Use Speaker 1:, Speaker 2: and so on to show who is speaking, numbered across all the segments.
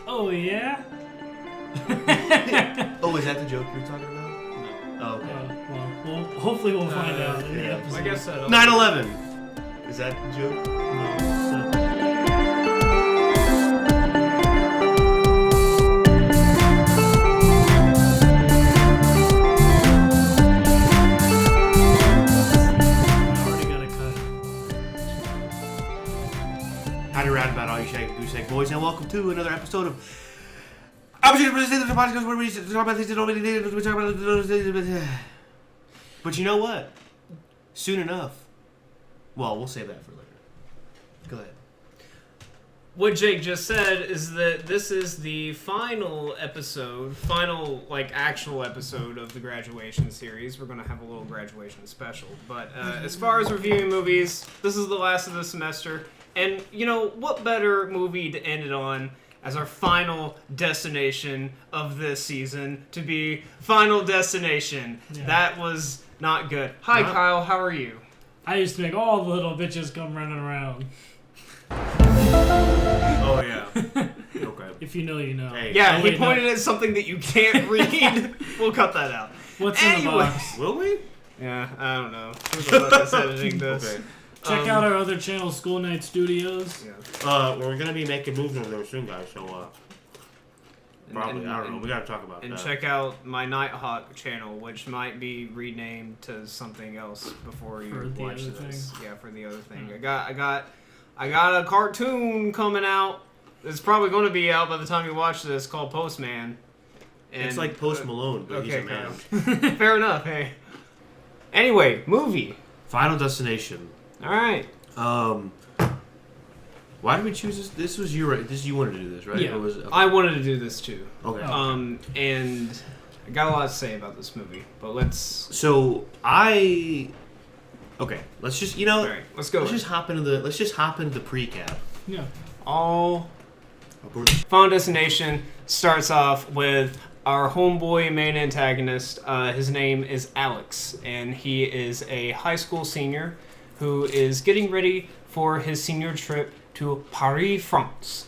Speaker 1: Oh, yeah?
Speaker 2: Oh, is that the joke you're talking about?
Speaker 3: No.
Speaker 2: Oh, okay.
Speaker 1: Well, hopefully we'll find out in the
Speaker 2: yeah.
Speaker 1: episode.
Speaker 3: Like I said,
Speaker 2: 9/11. Is that the joke?
Speaker 1: No,
Speaker 2: Howdy roundabout, all you shag goose egg boys, and welcome to another episode of podcast where we talk about things that don't really. But you know what? Soon enough. Well, we'll save that for later. Go ahead.
Speaker 3: what Jake just said is that this is the final episode, actual episode of the graduation series. We're going to have a little graduation special. But as far as reviewing movies, this is the last of the semester. And, you know, what better movie to end it on as our final destination of this season to be Final Destination. Yeah. That was not good. Hi, Kyle. How are you?
Speaker 1: I used to make all the little bitches come running around.
Speaker 2: Oh, yeah. Okay.
Speaker 1: If you know, you know.
Speaker 2: Hey.
Speaker 3: Yeah, he pointed at something that you can't read. We'll cut that out.
Speaker 1: What's in the box?
Speaker 2: Will we?
Speaker 3: Yeah, I don't know. Who's the one that's editing this?
Speaker 2: Okay.
Speaker 1: Check out our other channel, School Night Studios.
Speaker 3: Yeah.
Speaker 2: We're going to be making moves over there soon, guys, so, probably, I don't know. We got to talk about that.
Speaker 3: And check out my Nighthawk channel, which might be renamed to something else before you watch this. Yeah, for the other thing. I got a cartoon coming out. It's probably going to be out by the time you watch this, called Postman. And,
Speaker 2: it's like Post Malone, but he's a man.
Speaker 3: Fair enough. Hey. Anyway, movie.
Speaker 2: Final Destination.
Speaker 3: All right.
Speaker 2: Why did we choose this? This was you wanted to do this, right?
Speaker 3: Yeah.
Speaker 2: Or was it, okay.
Speaker 3: I wanted to do this too.
Speaker 2: Okay.
Speaker 3: And I got a lot to say about this movie, but let's.
Speaker 2: So okay, let's just
Speaker 3: All right, let's go.
Speaker 2: Let's just hop into the pre-cap.
Speaker 1: Yeah.
Speaker 3: Final Destination starts off with our homeboy main antagonist. His name is Alex, and he is a high school senior who is getting ready for his senior trip to Paris, France.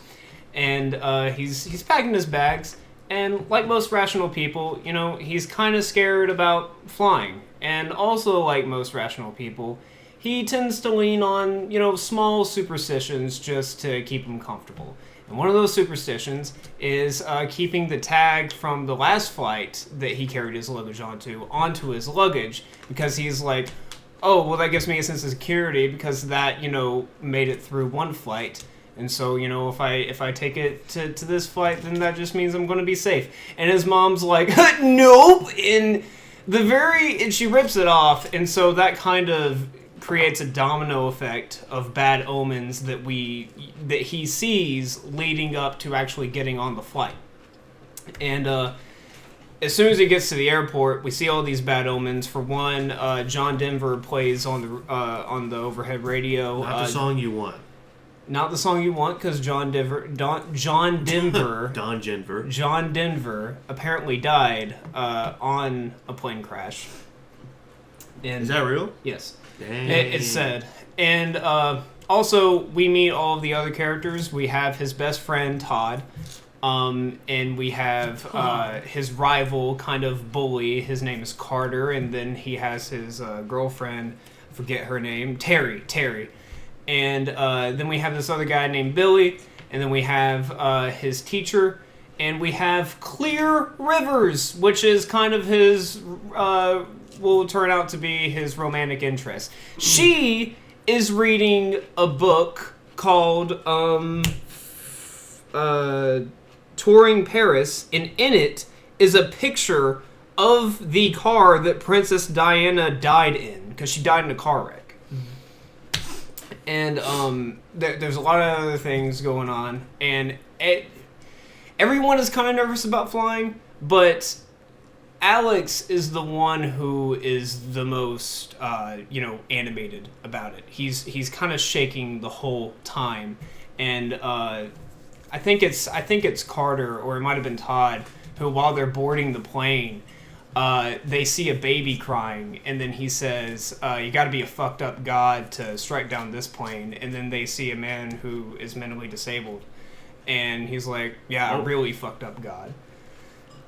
Speaker 3: And he's packing his bags, and like most rational people, you know, he's kind of scared about flying. And also, like most rational people, he tends to lean on, you know, small superstitions just to keep him comfortable. And one of those superstitions is keeping the tag from the last flight that he carried his luggage onto his luggage, because he's like, oh, well, that gives me a sense of security because that, you know, made it through one flight. And so, you know, if I take it to this flight, then that just means I'm going to be safe. And his mom's like, nope! And she rips it off. And so that kind of creates a domino effect of bad omens that he sees leading up to actually getting on the flight. And as soon as he gets to the airport, we see all these bad omens. For one, John Denver plays on the overhead radio.
Speaker 2: Not the song you want.
Speaker 3: Not the song you want, because John Denver apparently died on a plane crash. And
Speaker 2: is that real?
Speaker 3: Yes.
Speaker 2: Dang.
Speaker 3: It's said. And also, we meet all of the other characters. We have his best friend, Todd. And we have his rival kind of bully. His name is Carter. And then he has his girlfriend, I forget her name, Terry. And then we have this other guy named Billy. And then we have his teacher. And we have Clear Rivers, which is kind of his, will turn out to be his romantic interest. She is reading a book called Touring Paris, and in it is a picture of the car that Princess Diana died in, because she died in a car wreck. And there's a lot of other things going on, and everyone is kind of nervous about flying, but Alex is the one who is the most, animated about it. He's kind of shaking the whole time, and I think it's Carter, or it might have been Todd, who while they're boarding the plane, they see a baby crying, and then he says, "You got to be a fucked up god to strike down this plane." And then they see a man who is mentally disabled, and he's like, yeah, I really fucked up God.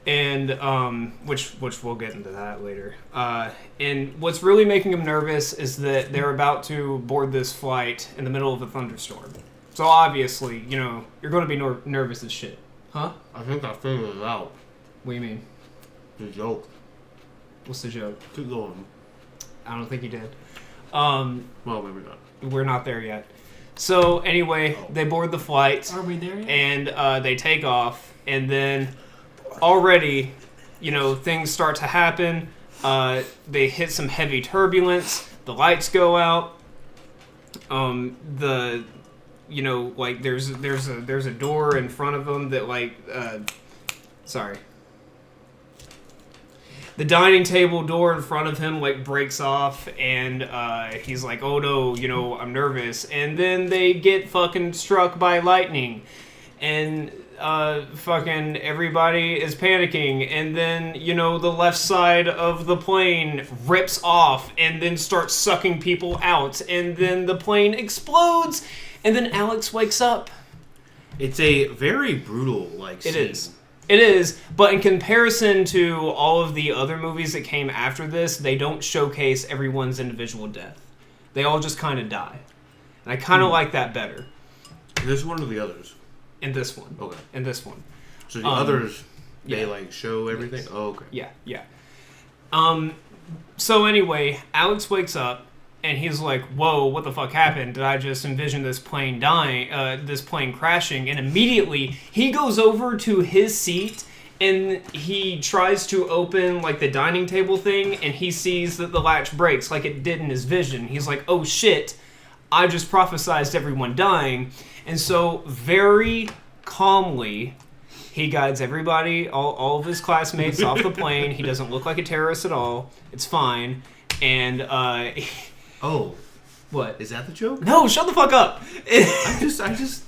Speaker 3: And which we'll get into that later. And what's really making him nervous is that they're about to board this flight in the middle of a thunderstorm. So obviously, you're going to be nervous as shit. Huh?
Speaker 2: I think I figured it out.
Speaker 3: What do you mean?
Speaker 2: The joke.
Speaker 3: What's the joke?
Speaker 2: Keep going.
Speaker 3: I don't think you did.
Speaker 2: Well, maybe not.
Speaker 3: We're not there yet. So anyway, they board the flight.
Speaker 1: Are we there yet?
Speaker 3: And they take off, and then already, things start to happen. They hit some heavy turbulence. The lights go out. There's a door in front of them that the dining table door in front of him breaks off, and he's like, oh no, I'm nervous. And then they get fucking struck by lightning, and fucking everybody is panicking, and then the left side of the plane rips off and then starts sucking people out, and then the plane explodes, and then Alex wakes up.
Speaker 2: It's a very brutal scene.
Speaker 3: It is, but in comparison to all of the other movies that came after this, they don't showcase everyone's individual death. They all just kind of die. And I kind of like that better.
Speaker 2: This one or the others?
Speaker 3: In this one.
Speaker 2: Okay.
Speaker 3: In this one.
Speaker 2: So the others, they
Speaker 3: yeah.
Speaker 2: show everything?
Speaker 3: Yes.
Speaker 2: Oh, okay.
Speaker 3: Yeah. So anyway, Alex wakes up, and he's like, whoa, what the fuck happened? Did I just envision this plane dying, this plane crashing? And immediately, he goes over to his seat, and he tries to open, the dining table thing, and he sees that the latch breaks, like it did in his vision. He's like, oh shit, I just prophesized everyone dying. And so, very calmly, he guides everybody, all of his classmates off the plane. He doesn't look like a terrorist at all. It's fine. And,
Speaker 2: Oh.
Speaker 3: What?
Speaker 2: Is that the joke?
Speaker 3: No, shut the fuck up.
Speaker 2: I just...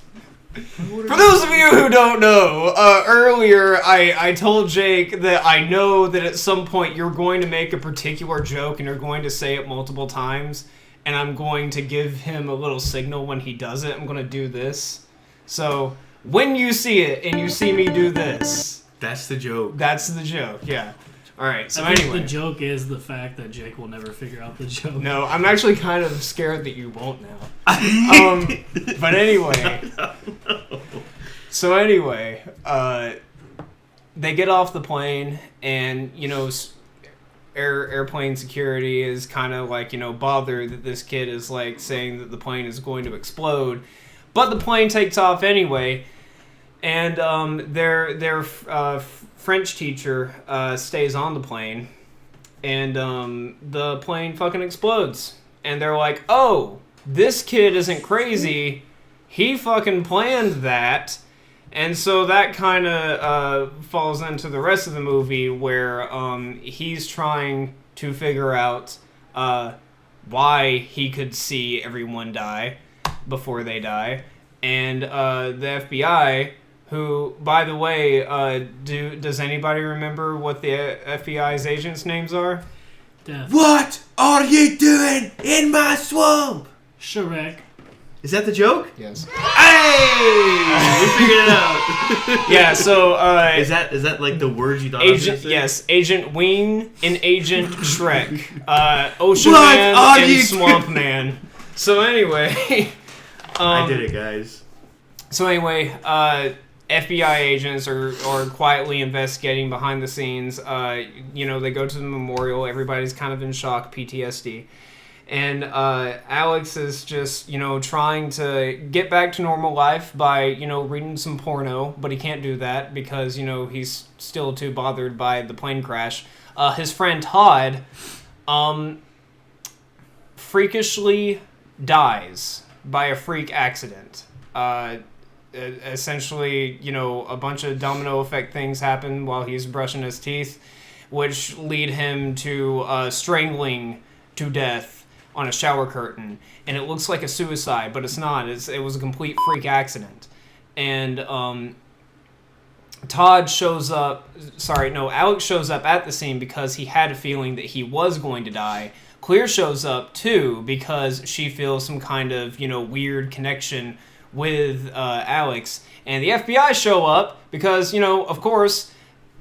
Speaker 3: For those of you who don't know, earlier I told Jake that I know that at some point you're going to make a particular joke and you're going to say it multiple times, and I'm going to give him a little signal when he does it. I'm going to do this. So, when you see it and you see me do this...
Speaker 2: That's the joke.
Speaker 3: That's the joke, yeah. Alright, so
Speaker 1: I think
Speaker 3: anyway.
Speaker 1: the joke is the fact that Jake will never figure out the joke.
Speaker 3: No, I'm actually kind of scared that you won't now. But anyway. So anyway, they get off the plane, and, airplane security is kind of bothered that this kid is saying that the plane is going to explode. But the plane takes off anyway, and their French teacher stays on the plane, and the plane fucking explodes. And they're like, oh, this kid isn't crazy. He fucking planned that. And so that kind of falls into the rest of the movie, where he's trying to figure out why he could see everyone die before they die. And the FBI... Who, by the way, does anybody remember what the FBI's agents' names are?
Speaker 1: Death.
Speaker 2: What are you doing in my swamp?
Speaker 1: Shrek.
Speaker 2: Is that the joke?
Speaker 3: Yes.
Speaker 2: Hey! We figured it out.
Speaker 3: Yeah, so...
Speaker 2: Is that the words you thought
Speaker 3: Agent,
Speaker 2: I was gonna say?
Speaker 3: yes, Agent Wing and Agent Shrek. Ocean Man and Swamp Man. So anyway...
Speaker 2: I did it, guys.
Speaker 3: So anyway, FBI agents are quietly investigating behind the scenes. They go to the memorial. Everybody's kind of in shock, PTSD. And Alex is just, trying to get back to normal life by, reading some porno. But he can't do that because, he's still too bothered by the plane crash. His friend Todd freakishly dies by a freak accident. Essentially, a bunch of domino effect things happen while he's brushing his teeth, which lead him to strangling to death on a shower curtain. And it looks like a suicide, but it's not. It was a complete freak accident. And Alex shows up at the scene because he had a feeling that he was going to die. Clear shows up too because she feels some kind of, weird connection with Alex, and the FBI show up because, of course,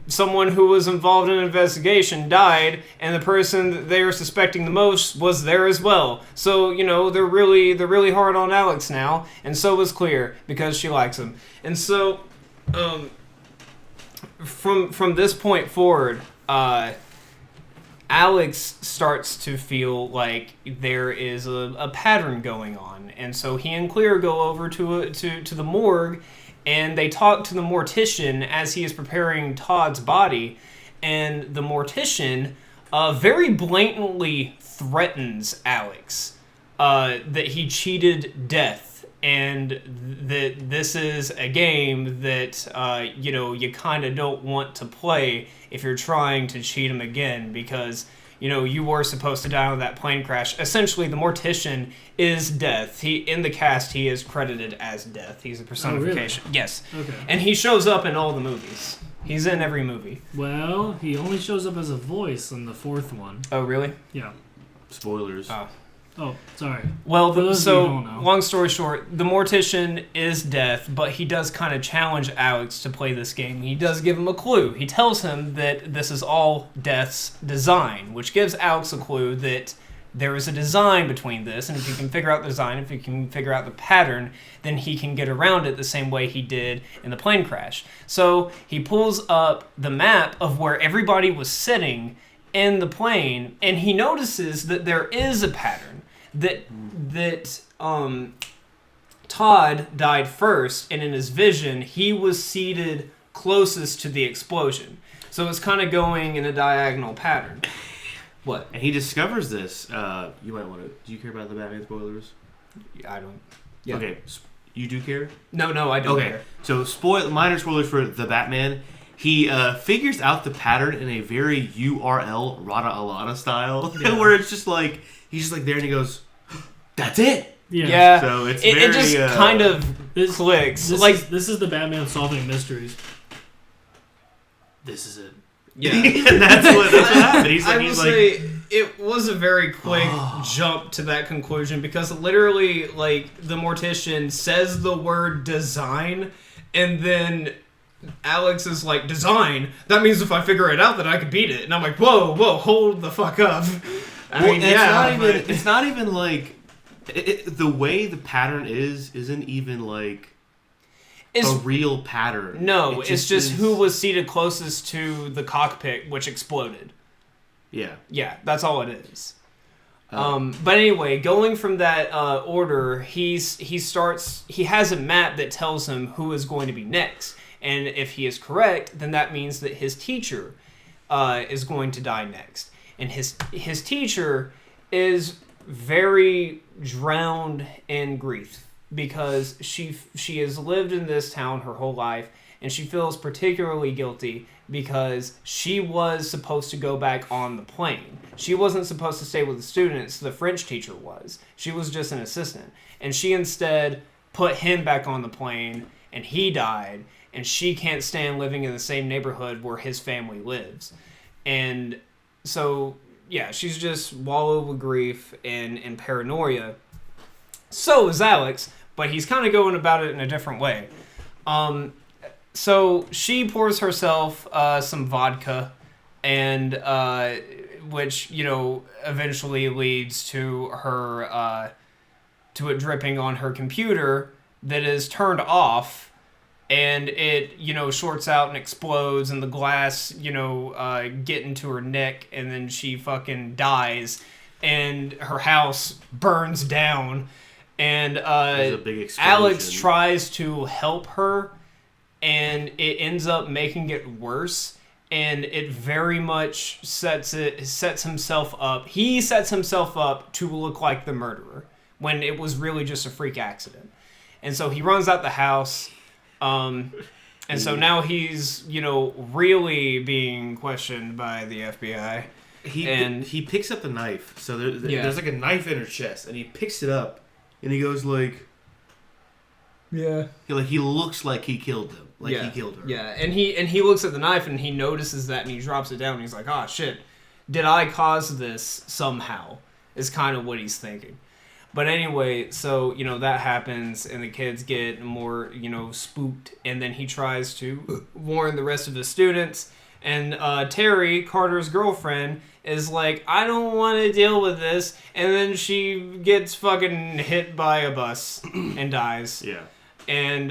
Speaker 3: someone who was involved in an investigation died, and the person that they were suspecting the most was there as well. So, they're really hard on Alex now, and so was Clear because she likes him. And so, from this point forward, Alex starts to feel like there is a pattern going on, and so he and Clear go over to the morgue, and they talk to the mortician as he is preparing Todd's body, and the mortician very blatantly threatens Alex that he cheated death, and that this is a game that you kind of don't want to play if you're trying to cheat him again, because you were supposed to die on that plane crash. Essentially, the mortician is Death. In the cast, he is credited as Death. He's a personification.
Speaker 1: Oh, really?
Speaker 3: Yes.
Speaker 1: Okay.
Speaker 3: And he shows up in all the movies. He's in every movie.
Speaker 1: Well, he only shows up as a voice in the fourth one.
Speaker 3: Oh, really?
Speaker 1: Yeah.
Speaker 2: Spoilers.
Speaker 1: Oh, sorry.
Speaker 3: Well,
Speaker 1: For those of you who don't know.
Speaker 3: long story short, the mortician is Death, but he does kind of challenge Alex to play this game. He does give him a clue. He tells him that this is all Death's design, which gives Alex a clue that there is a design between this, and if he can figure out the design, if he can figure out the pattern, then he can get around it the same way he did in the plane crash. So he pulls up the map of where everybody was sitting in the plane, and he notices that there is a pattern. That Todd died first, and in his vision, he was seated closest to the explosion. So it's kind of going in a diagonal pattern. What?
Speaker 2: And he discovers this. You might want to... Do you care about the Batman spoilers?
Speaker 3: I don't... Yeah.
Speaker 2: Okay. You do care?
Speaker 3: No, I don't care.
Speaker 2: So minor spoilers for the Batman. He figures out the pattern in a very URL Rada Alana style, where it's just like... He's just like there and he goes, "That's it."
Speaker 3: Yeah.
Speaker 2: So it's
Speaker 3: it just kind of clicks.
Speaker 1: This is the Batman solving mysteries. This is it.
Speaker 3: Yeah.
Speaker 2: And that's what happened.
Speaker 3: I will say it was a very quick jump to that conclusion, because literally, the mortician says the word design, and then Alex is like, design? That means if I figure it out, that I could beat it. And I'm like, whoa, hold the fuck up.
Speaker 2: It's not even like the way the pattern isn't even like a real pattern.
Speaker 3: No, it's just who was seated closest to the cockpit, which exploded. Yeah, that's all it is. But anyway, going from that order, he has a map that tells him who is going to be next, and if he is correct, then that means that his teacher is going to die next. And his teacher is very drowned in grief, because she has lived in this town her whole life, and she feels particularly guilty because she was supposed to go back on the plane. She wasn't supposed to stay with the students, the French teacher was. She was just an assistant. And she instead put him back on the plane, and he died, and she can't stand living in the same neighborhood where his family lives. And so, yeah, she's just wallowed with grief and paranoia. So is Alex, but he's kind of going about it in a different way. So she pours herself some vodka, and which, eventually leads to her to it dripping on her computer that is turned off. And it, shorts out and explodes, and the glass, get into her neck, and then she fucking dies, and her house burns down. And
Speaker 2: There's a big explosion.
Speaker 3: Alex tries to help her, and it ends up making it worse. And it very much sets himself up. He sets himself up to look like the murderer, when it was really just a freak accident. And so he runs out the house. And so now he's, really being questioned by the FBI.
Speaker 2: He picks up the knife. So there's like a knife in her chest, and he picks it up, and he goes like,
Speaker 3: yeah,
Speaker 2: he looks like he killed them, he killed her.
Speaker 3: Yeah, and he looks at the knife, and he notices that, and he drops it down, and he's like, oh shit, did I cause this somehow? Is kind of what he's thinking. But anyway, so, that happens, and the kids get more, spooked, and then he tries to warn the rest of the students, and Terry, Carter's girlfriend, is like, I don't want to deal with this, and then she gets fucking hit by a bus and dies.
Speaker 2: Yeah.
Speaker 3: And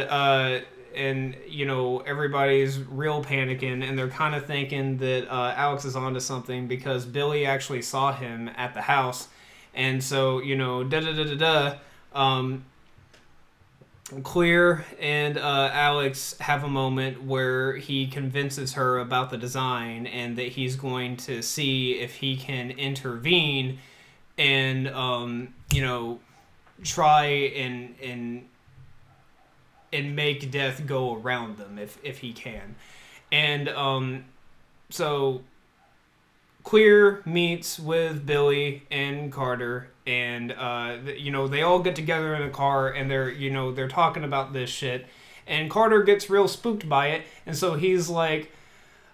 Speaker 3: everybody's real panicking, and they're kind of thinking that Alex is onto something because Billy actually saw him at the house. And so, Clear and Alex have a moment where he convinces her about the design and that he's going to see if he can intervene and, try and make death go around them if he can. And so Clear meets with Billy and Carter, and they all get together in a car, and they're talking about this shit, and Carter gets real spooked by it, and so he's like,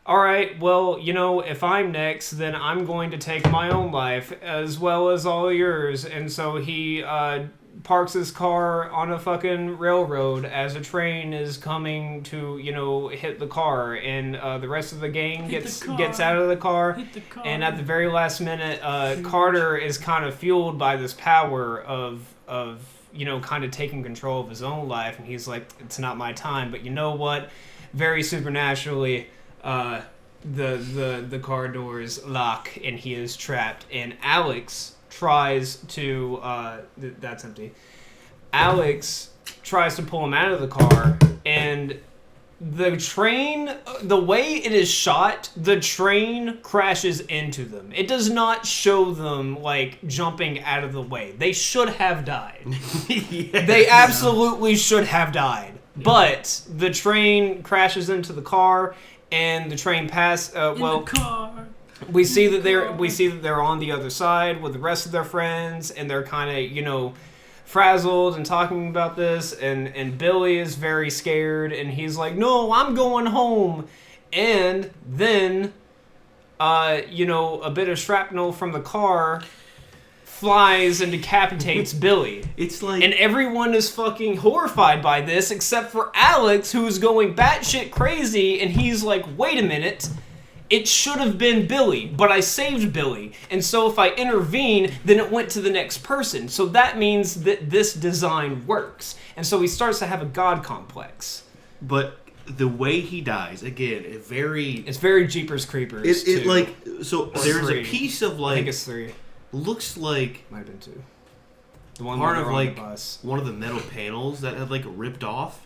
Speaker 3: all right, well, if I'm next, then I'm going to take my own life as well as all yours. And so he parks his car on a fucking railroad as a train is coming to, hit the car. And the rest of the gang gets out of the car. And at the very last minute, Carter is kind of fueled by this power of kind of taking control of his own life. And he's like, it's not my time. But you know what? Very supernaturally, the car doors lock and he is trapped. And Alex tries to that's empty. Alex tries to pull him out of the car, and the train, the way it is shot, the train crashes into them. It does not show them like jumping out of the way. They should have died. Yes. They absolutely should have died. But the train crashes into the car, and the train the car. We see that they're on the other side with the rest of their friends, and they're kind of, frazzled and talking about this, and Billy is very scared, and he's like, no, I'm going home. And then a bit of shrapnel from the car flies and decapitates Billy.
Speaker 2: It's like,
Speaker 3: and everyone is fucking horrified by this except for Alex, who's going batshit crazy, and he's like, wait a minute, it should have been Billy, but I saved Billy. And so if I intervene, then it went to the next person. So that means that this design works. And so he starts to have a god complex.
Speaker 2: But the way he dies, again,
Speaker 3: it's very Jeepers Creepers.
Speaker 2: There's
Speaker 3: three.
Speaker 2: A piece of
Speaker 3: I think it's 3.
Speaker 2: Looks like
Speaker 3: might have been 2. The one
Speaker 2: part of
Speaker 3: on the bus.
Speaker 2: One of the metal panels that had ripped off.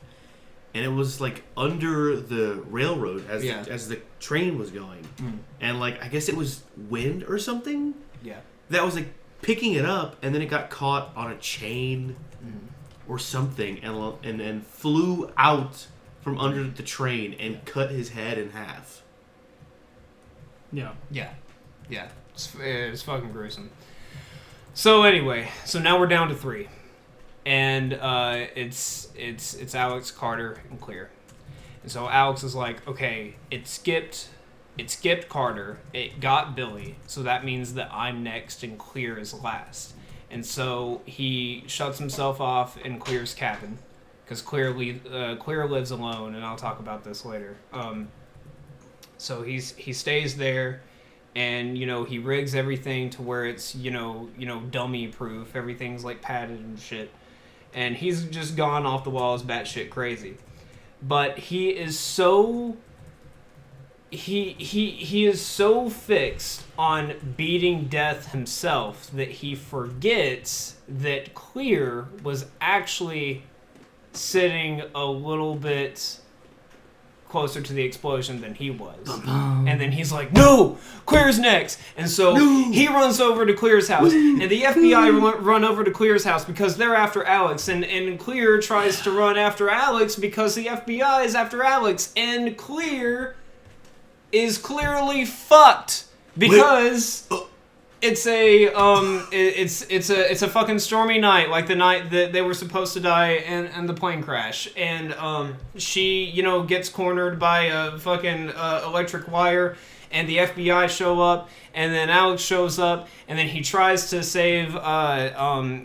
Speaker 2: And it was under the railroad as the train was going. And I guess it was wind or something.
Speaker 3: Yeah.
Speaker 2: That was picking it up, and then it got caught on a chain or something, and flew out from under the train and cut his head in half.
Speaker 1: Yeah.
Speaker 3: Yeah. Yeah. It's fucking gruesome. So anyway, now we're down to 3. And it's Alex, Carter, and Clear. And so Alex is like, okay, it skipped Carter, it got Billy, so that means that I'm next and Clear is last. And so he shuts himself off in Clear's cabin, because Clear lives alone, and I'll talk about this later. So he stays there, and he rigs everything to where it's dummy proof. Everything's padded and shit. And he's just gone off the walls batshit crazy. But he is so he is so fixed on beating death himself that he forgets that Clear was actually sitting a little bit closer to the explosion than he was. And then he's like, no, Clear's next. And so he runs over to Clear's house, and the FBI run over to Clear's house because they're after Alex, and Clear tries to run after Alex because the FBI is after Alex, and Clear is clearly fucked because it's a fucking stormy night, like the night that they were supposed to die in the plane crash, and she gets cornered by a fucking electric wire, and the FBI show up, and then Alex shows up, and then he tries to save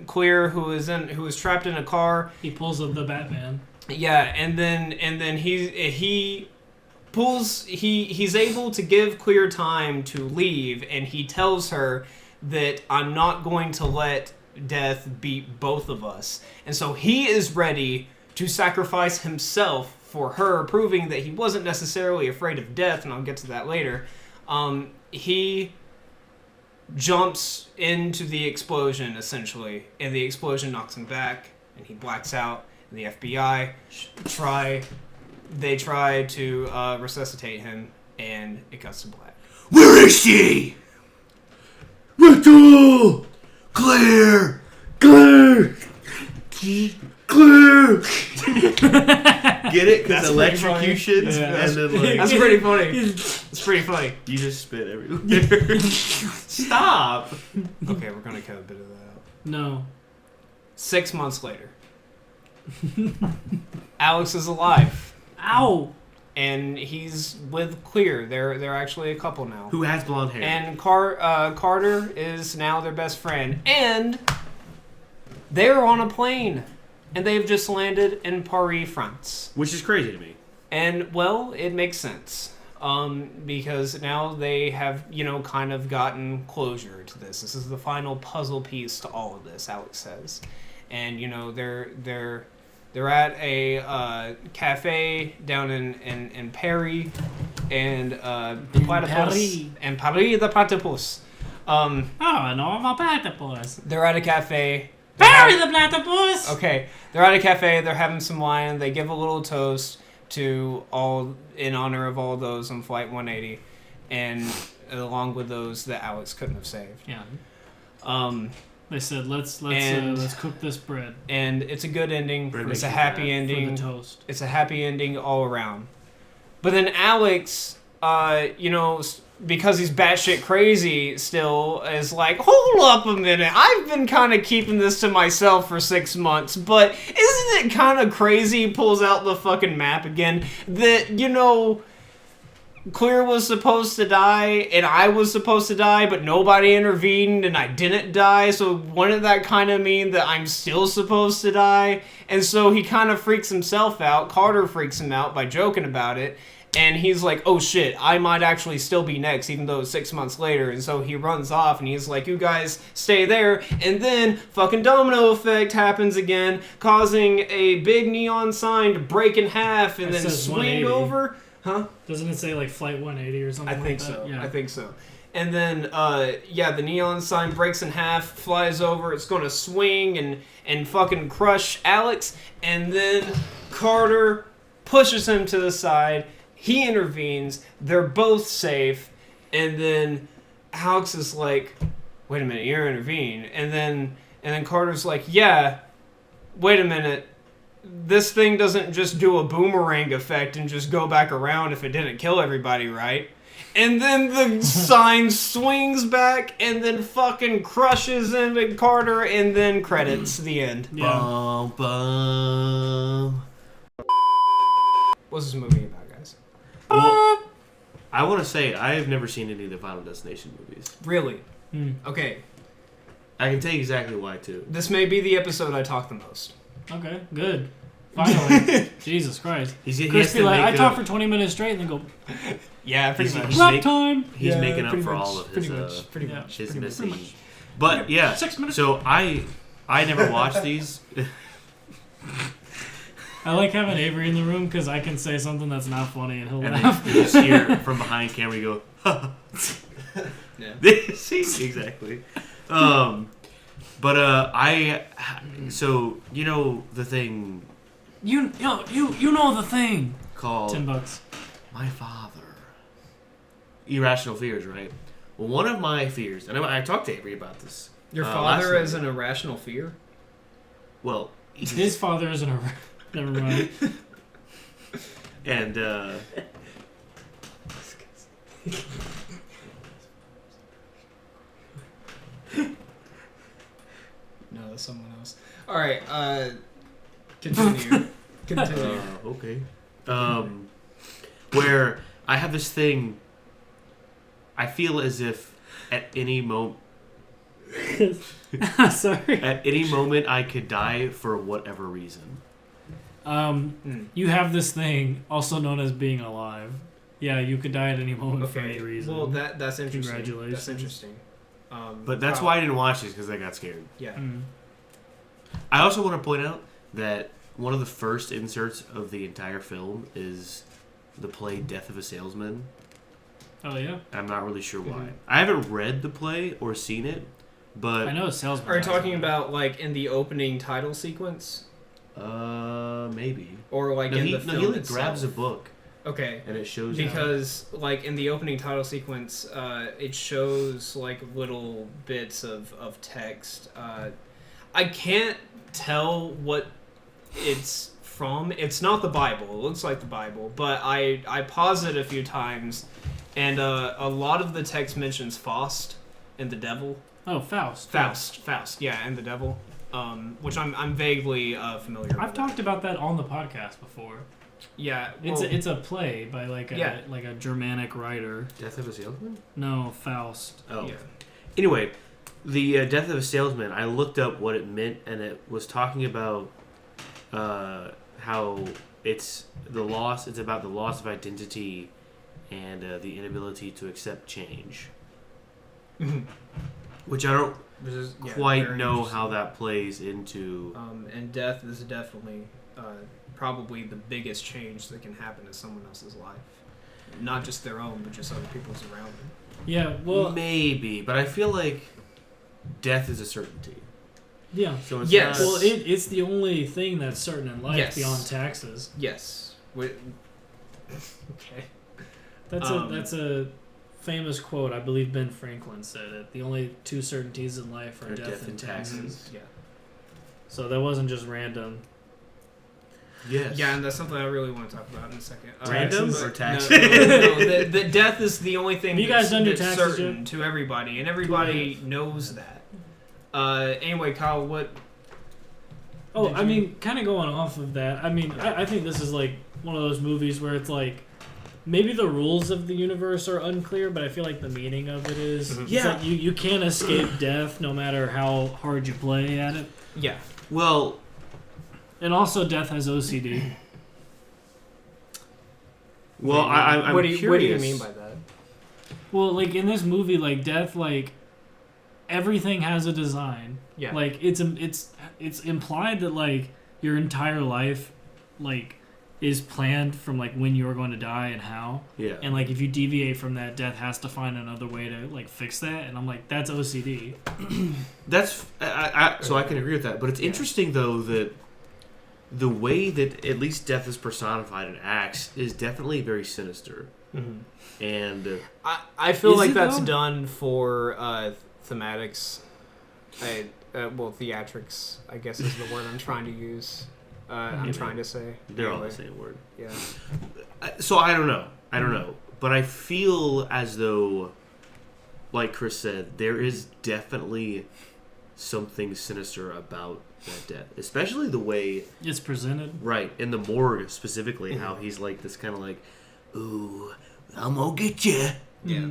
Speaker 3: Clear, who is trapped in a car.
Speaker 1: He pulls up the Batman.
Speaker 3: Yeah, and then he's able to give Clear time to leave, and he tells her that I'm not going to let death beat both of us. And so he is ready to sacrifice himself for her, proving that he wasn't necessarily afraid of death, and I'll get to that later. He jumps into the explosion, essentially, and the explosion knocks him back, and he blacks out. And the FBI try to resuscitate him, and it cuts to black.
Speaker 2: Where is she? Rachel! Claire! Claire! Claire! Get it? Because electrocutions,
Speaker 1: Yeah.
Speaker 2: and then like...
Speaker 3: That's pretty funny. It's pretty funny.
Speaker 2: You just spit everywhere. Stop!
Speaker 3: Okay, we're gonna cut a bit of that out.
Speaker 1: No.
Speaker 3: 6 months later, Alex is alive,
Speaker 1: Ow!
Speaker 3: and he's with Clear. They're actually a couple now.
Speaker 2: Who has blonde hair?
Speaker 3: And Carter is now their best friend, and they're on a plane, and they've just landed in Paris, France.
Speaker 2: Which is crazy to me.
Speaker 3: And, well, it makes sense. Because now they have, kind of gotten closure to this. This is the final puzzle piece to all of this, Alex says. And, they're at a cafe down in Paris, and Platypus. And Paris the Platypus.
Speaker 1: Oh, no, I'm a platypus.
Speaker 3: They're at a cafe.
Speaker 1: Barry the platypus!
Speaker 3: Okay, they're at a cafe, they're having some wine, they give a little toast to all, in honor of all those on Flight 180, and along with those that Alex couldn't have saved.
Speaker 1: Yeah. They said, let's cook this bread.
Speaker 3: And it's a good ending.
Speaker 2: Bread
Speaker 3: It's a
Speaker 2: makes
Speaker 3: happy
Speaker 2: you
Speaker 3: ending.
Speaker 1: For the toast.
Speaker 3: It's a happy ending all around. But then Alex, because he's batshit crazy still, is like, hold up a minute. I've been kind of keeping this to myself for 6 months, but isn't it kind of crazy? He pulls out the fucking map again. That, Clear was supposed to die, and I was supposed to die, but nobody intervened, and I didn't die, so wouldn't that kind of mean that I'm still supposed to die? And so he kind of freaks himself out. Carter freaks him out by joking about it. And he's like, oh shit, I might actually still be next, even though it's 6 months later. And so he runs off, and he's like, you guys stay there. And then fucking domino effect happens again, causing a big neon sign to break in half and
Speaker 1: It
Speaker 3: then
Speaker 1: says
Speaker 3: swing
Speaker 1: 180.
Speaker 3: over. Huh?
Speaker 1: Doesn't it say like Flight 180 or something
Speaker 3: I think
Speaker 1: like that?
Speaker 3: so.
Speaker 1: Yeah.
Speaker 3: I think so. And then, the neon sign breaks in half, flies over. It's going to swing and fucking crush Alex. And then Carter pushes him to the side. He intervenes. They're both safe. And then Alex is like, wait a minute, you're intervening. And then Carter's like, yeah, wait a minute. This thing doesn't just do a boomerang effect and just go back around if it didn't kill everybody, right? And then the sign swings back and then fucking crushes into Carter, and then credits, the end.
Speaker 1: Yeah.
Speaker 2: Bum, bum.
Speaker 3: What's this movie about, guys?
Speaker 2: Well, I want to say I have never seen any of the Final Destination movies.
Speaker 3: Really?
Speaker 1: Hmm.
Speaker 3: Okay.
Speaker 2: I can tell you exactly why, too.
Speaker 3: This may be the episode I talk the most.
Speaker 1: Okay, good. Finally. Jesus Christ.
Speaker 2: He
Speaker 1: Chris
Speaker 2: has
Speaker 1: be
Speaker 2: to
Speaker 1: like,
Speaker 2: make
Speaker 1: I talk
Speaker 2: up-
Speaker 1: for 20 minutes straight and then go,
Speaker 3: Yeah, pretty
Speaker 2: He's-
Speaker 3: much.
Speaker 1: rap
Speaker 2: make-
Speaker 1: time.
Speaker 2: He's
Speaker 3: Yeah,
Speaker 2: making up
Speaker 3: pretty
Speaker 2: for
Speaker 3: much,
Speaker 2: all of his
Speaker 3: pretty much, pretty
Speaker 1: yeah.
Speaker 3: much,
Speaker 2: his
Speaker 3: pretty
Speaker 2: missing.
Speaker 3: much.
Speaker 2: But yeah,
Speaker 1: 6 minutes.
Speaker 2: so I never watched these.
Speaker 1: I like having Avery in the room because I can say something that's not funny and he'll
Speaker 2: And
Speaker 1: laugh.
Speaker 2: then you just hear from behind camera, you go,
Speaker 3: Yeah.
Speaker 2: See, exactly. But so you know the thing
Speaker 1: You know the thing.
Speaker 2: called
Speaker 1: $10.
Speaker 2: My Father. Irrational fears, right? Well, one of my fears, and I talked to Avery about this.
Speaker 3: Your
Speaker 2: last
Speaker 3: father
Speaker 2: night.
Speaker 3: is an irrational fear?
Speaker 2: Well,
Speaker 1: His father isn't a. Never mind.
Speaker 2: and
Speaker 3: No, that's someone else. Alright, continue.
Speaker 2: okay. Where I have this thing I feel as if at any moment.
Speaker 1: Sorry.
Speaker 2: At any moment, I could die for whatever reason.
Speaker 1: You have this thing, also known as being alive. Yeah, you could die at any moment for any
Speaker 3: Okay.
Speaker 1: reason.
Speaker 3: Well, that's interesting.
Speaker 1: Congratulations.
Speaker 3: That's interesting.
Speaker 2: But that's why I didn't watch this, because I got scared.
Speaker 3: Yeah.
Speaker 2: I also want to point out that one of the first inserts of the entire film is the play Death of a Salesman.
Speaker 1: Oh, yeah?
Speaker 2: I'm not really sure why. I haven't read the play or seen it, but...
Speaker 1: I know a salesman.
Speaker 3: Are you talking about, like, in the opening title sequence?
Speaker 2: Maybe.
Speaker 3: Or, like, in the film
Speaker 2: he like
Speaker 3: itself?
Speaker 2: grabs a book.
Speaker 3: Okay.
Speaker 2: And it shows
Speaker 3: because, like, in the opening title sequence, it shows, like, little bits of text. I can't tell what it's from. It's not the Bible. It looks like the Bible. But I paused it a few times, and a lot of the text mentions Faust and the devil.
Speaker 1: Oh, Faust.
Speaker 3: Faust, yeah, and the devil. Which I'm vaguely familiar with.
Speaker 1: I've talked about that on the podcast before.
Speaker 3: Yeah, well,
Speaker 1: it's a play by like a Germanic writer.
Speaker 2: Death of a Salesman?
Speaker 1: No, Faust.
Speaker 2: Oh.
Speaker 3: Yeah.
Speaker 2: Anyway, the Death of a Salesman, I looked up what it meant, and it was talking about how it's about the loss of identity and the inability to accept change. Which I don't quite know how that plays into...
Speaker 3: and death is definitely probably the biggest change that can happen in someone else's life. Not just their own, but just other people's around them.
Speaker 1: Yeah, well...
Speaker 2: Maybe, but I feel like death is a certainty.
Speaker 1: Yeah.
Speaker 2: So it's
Speaker 3: yes.
Speaker 2: not...
Speaker 1: Well, it's the only thing that's certain in life beyond taxes.
Speaker 3: Yes. Okay.
Speaker 1: That's a famous quote. I believe Ben Franklin said it. The only two certainties in life are death and taxes.
Speaker 3: Yeah.
Speaker 1: So that wasn't just random.
Speaker 2: Yes.
Speaker 3: Yeah, and that's something I really want to talk about in a second.
Speaker 2: Random
Speaker 1: taxes?
Speaker 2: or taxes?
Speaker 3: No, the death is the only thing
Speaker 1: Have you guys done your
Speaker 3: that's
Speaker 1: taxes
Speaker 3: certain
Speaker 1: yet?
Speaker 3: to everybody, and everybody knows that. Anyway, Kyle, what...
Speaker 1: Oh, I mean, kind of going off of that, I mean, I think this is like one of those movies where it's like, maybe the rules of the universe are unclear, but I feel like the meaning of it is.
Speaker 3: Mm-hmm.
Speaker 1: It's like you can't escape death no matter how hard you play at it.
Speaker 3: Yeah.
Speaker 2: Well...
Speaker 1: And also death has OCD.
Speaker 2: Well, I'm curious.
Speaker 3: What do you mean by that?
Speaker 1: Well, like in this movie, like death, like everything has a design.
Speaker 3: Yeah.
Speaker 1: Like it's implied that like your entire life, like, is planned from like when you're going to die and how.
Speaker 2: Yeah.
Speaker 1: And like if you deviate from that, death has to find another way to like fix that. And I'm like, that's OCD.
Speaker 2: That's so I can agree with that. But it's interesting though that the way that at least death is personified and acts is definitely very sinister.
Speaker 3: Mm-hmm.
Speaker 2: And
Speaker 3: I feel like
Speaker 1: it,
Speaker 3: that's
Speaker 1: though?
Speaker 3: done for thematics. Theatrics, I guess is the word I'm trying to use. I'm trying to say.
Speaker 2: they're all
Speaker 3: Anyway.
Speaker 2: the same word.
Speaker 3: Yeah.
Speaker 2: So I don't know. But I feel as though, like Chris said, there is definitely something sinister about that death, especially the way
Speaker 1: It's presented.
Speaker 2: right in the morgue specifically, how he's like this kind of like, ooh, I'm gonna get you.
Speaker 3: Yeah.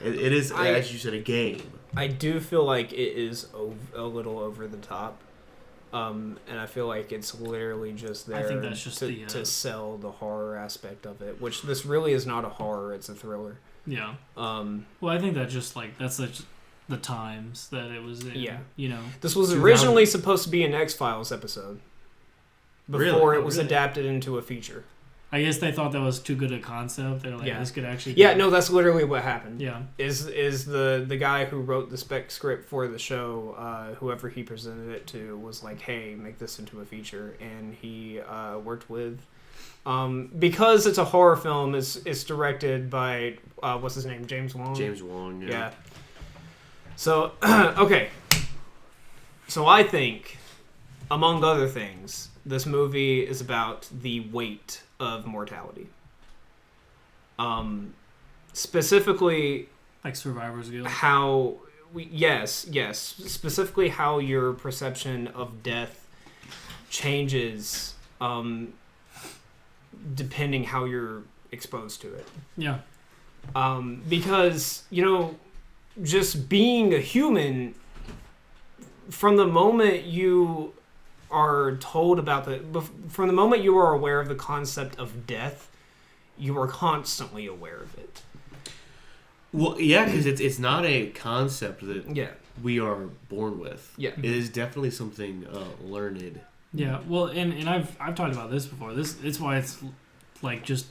Speaker 2: It is, as you said, a game.
Speaker 3: I do feel like it is a little over the top. And I feel like it's literally just there
Speaker 1: I think that's just
Speaker 3: to sell the horror aspect of it, which this really is not a horror, it's a thriller.
Speaker 1: Yeah.
Speaker 3: Well,
Speaker 1: I think that just like that's like the times that it was in.
Speaker 3: Yeah.
Speaker 1: You know.
Speaker 3: this was originally supposed to be an X-Files episode before
Speaker 2: Really?
Speaker 3: it was
Speaker 1: Really?
Speaker 3: adapted into a feature.
Speaker 1: I guess they thought that was too good a concept. They're like,
Speaker 3: Yeah.
Speaker 1: this could actually.
Speaker 3: Yeah, no, that's literally what happened.
Speaker 1: Yeah.
Speaker 3: Is the guy who wrote the spec script for the show, whoever he presented it to, was like, hey, make this into a feature, and he worked with, because it's a horror film, it's directed by what's his name, James Wong.
Speaker 2: James Wong.
Speaker 3: Yeah. So okay, so I think, among other things, this movie is about the weight of mortality. Specifically,
Speaker 1: Like Survivor's Guild.
Speaker 3: how specifically how your perception of death changes depending how you're exposed to it.
Speaker 1: Yeah.
Speaker 3: Because, just being a human, from the moment you are told from the moment you are aware of the concept of death, you are constantly aware of it.
Speaker 2: Well, yeah, because it's not a concept that we are born with.
Speaker 3: Yeah.
Speaker 2: It is definitely something learned.
Speaker 1: Yeah, well, and I've talked about this before. It's why it's like just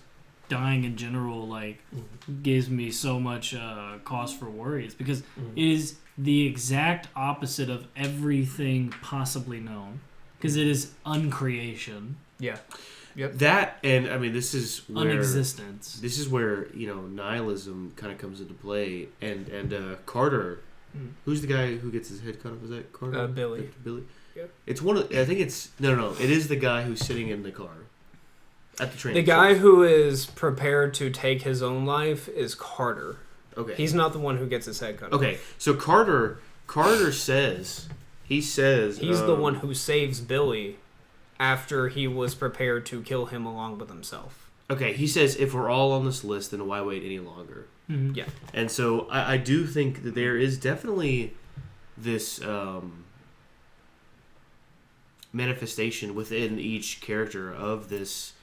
Speaker 1: dying in general gives me so much cause for worry. It's because it is the exact opposite of everything possibly known. Because it is uncreation.
Speaker 3: Yeah. Yep.
Speaker 2: That, and I mean, this is where
Speaker 1: unexistence.
Speaker 2: This is where nihilism kind of comes into play, and Carter, who's the guy who gets his head cut off? Is that Carter?
Speaker 3: Billy.
Speaker 2: Billy.
Speaker 3: Yep.
Speaker 2: It's one of. I think it's no. It is the guy who's sitting in the car at the train.
Speaker 3: The guy who is prepared to take his own life is Carter.
Speaker 2: Okay.
Speaker 3: He's not the one who gets his head cut off.
Speaker 2: Okay, so Carter says. He says
Speaker 3: he's the one who saves Billy after he was prepared to kill him along with himself.
Speaker 2: Okay, he says if we're all on this list, then why wait any longer?
Speaker 1: Mm-hmm.
Speaker 3: Yeah.
Speaker 2: And so I do think that there is definitely this manifestation within each character of this,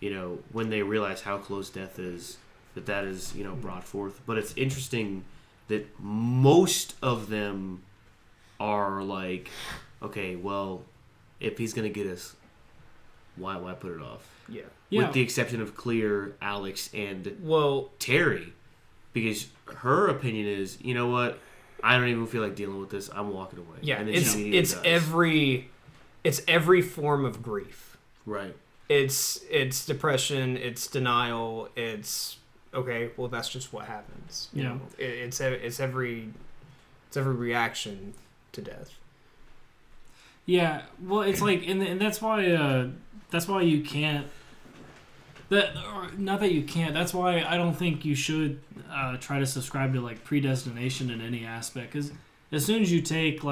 Speaker 2: when they realize how close death is, that is, brought forth. But it's interesting that most of them are like, okay, well, if he's gonna get us, why put it off?
Speaker 3: Yeah.
Speaker 2: With the exception of Clear, Alex, and Terry, because her opinion is, you know what, I don't even feel like dealing with this. I'm walking away.
Speaker 3: Yeah,
Speaker 2: and then
Speaker 3: it's every form of grief.
Speaker 2: Right.
Speaker 3: It's depression. It's denial. It's okay. Well, that's just what happens. You know? It's every reaction to death.
Speaker 1: Yeah, well, it's like, and that's why you can't. Not that you can't. That's why I don't think you should try to subscribe to predestination in any aspect. Because as soon as you take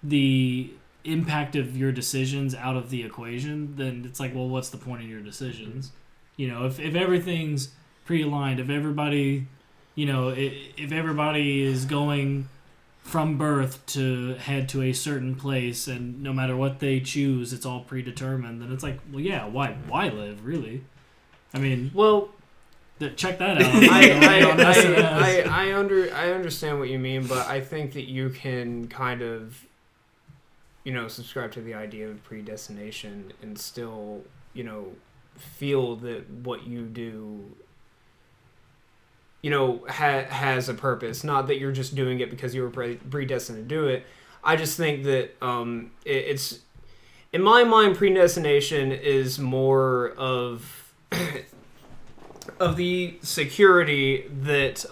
Speaker 1: the impact of your decisions out of the equation, then it's like, well, what's the point of your decisions? If everything's pre-aligned, if everybody is going from birth to head to a certain place, and no matter what they choose, it's all predetermined, then it's like, well, yeah, why live, really? I mean,
Speaker 3: well,
Speaker 1: check that out.
Speaker 3: I understand what you mean, but I think that you can kind of, subscribe to the idea of predestination and still, feel that what you do has a purpose. Not that you're just doing it because you were predestined to do it. I just think that it's, in my mind, predestination is more of of the security that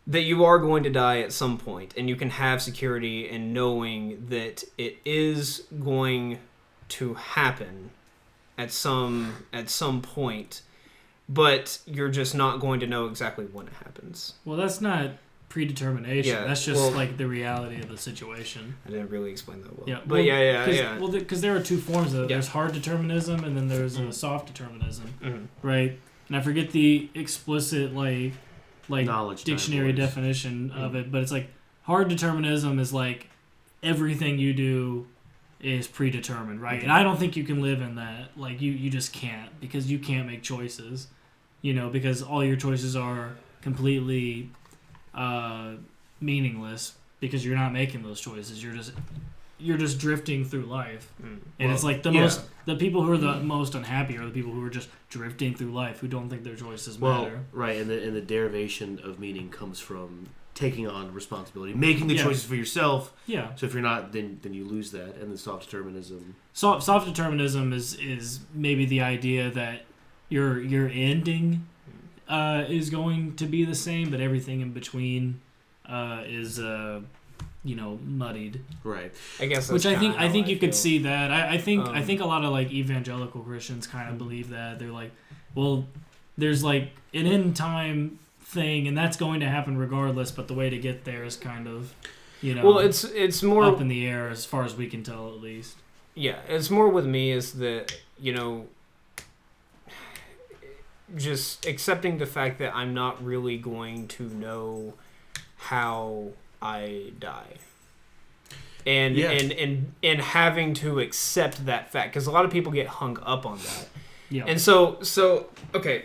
Speaker 3: that you are going to die at some point, and you can have security in knowing that it is going to happen at some point. But you're just not going to know exactly when it happens.
Speaker 1: Well, that's not predetermination.
Speaker 3: Yeah,
Speaker 1: that's just the reality of the situation.
Speaker 3: I didn't really explain that well.
Speaker 1: Yeah,
Speaker 3: but yeah.
Speaker 1: Well, because there are two forms of it. There's hard determinism, and then there's soft determinism, right? And I forget the explicit knowledge dictionary definition of it, but it's hard determinism is everything you do is predetermined, right? And I don't think you can live in that. You just can't, because you can't make choices. Because all your choices are completely meaningless because you're not making those choices. You're just drifting through life. And it's the people who are the most unhappy are the people who are just drifting through life, who don't think their choices matter.
Speaker 2: Right, and the derivation of meaning comes from taking on responsibility, making the choices for yourself.
Speaker 1: Yeah.
Speaker 2: So if you're not, then you lose that, and the soft determinism.
Speaker 1: Soft determinism is maybe the idea that your ending is going to be the same, but everything in between is muddied.
Speaker 2: Right.
Speaker 3: I guess.
Speaker 1: Which I think you could see that. I think a lot of evangelical Christians kind of believe that. They're like, well, there's an end time thing, and that's going to happen regardless, but the way to get there is kind of
Speaker 3: well, it's more
Speaker 1: up in the air as far as we can tell, at least.
Speaker 3: Yeah, it's more with me is that just accepting the fact that I'm not really going to know how I die. And having to accept that fact, because a lot of people get hung up on that. Yeah. And so okay,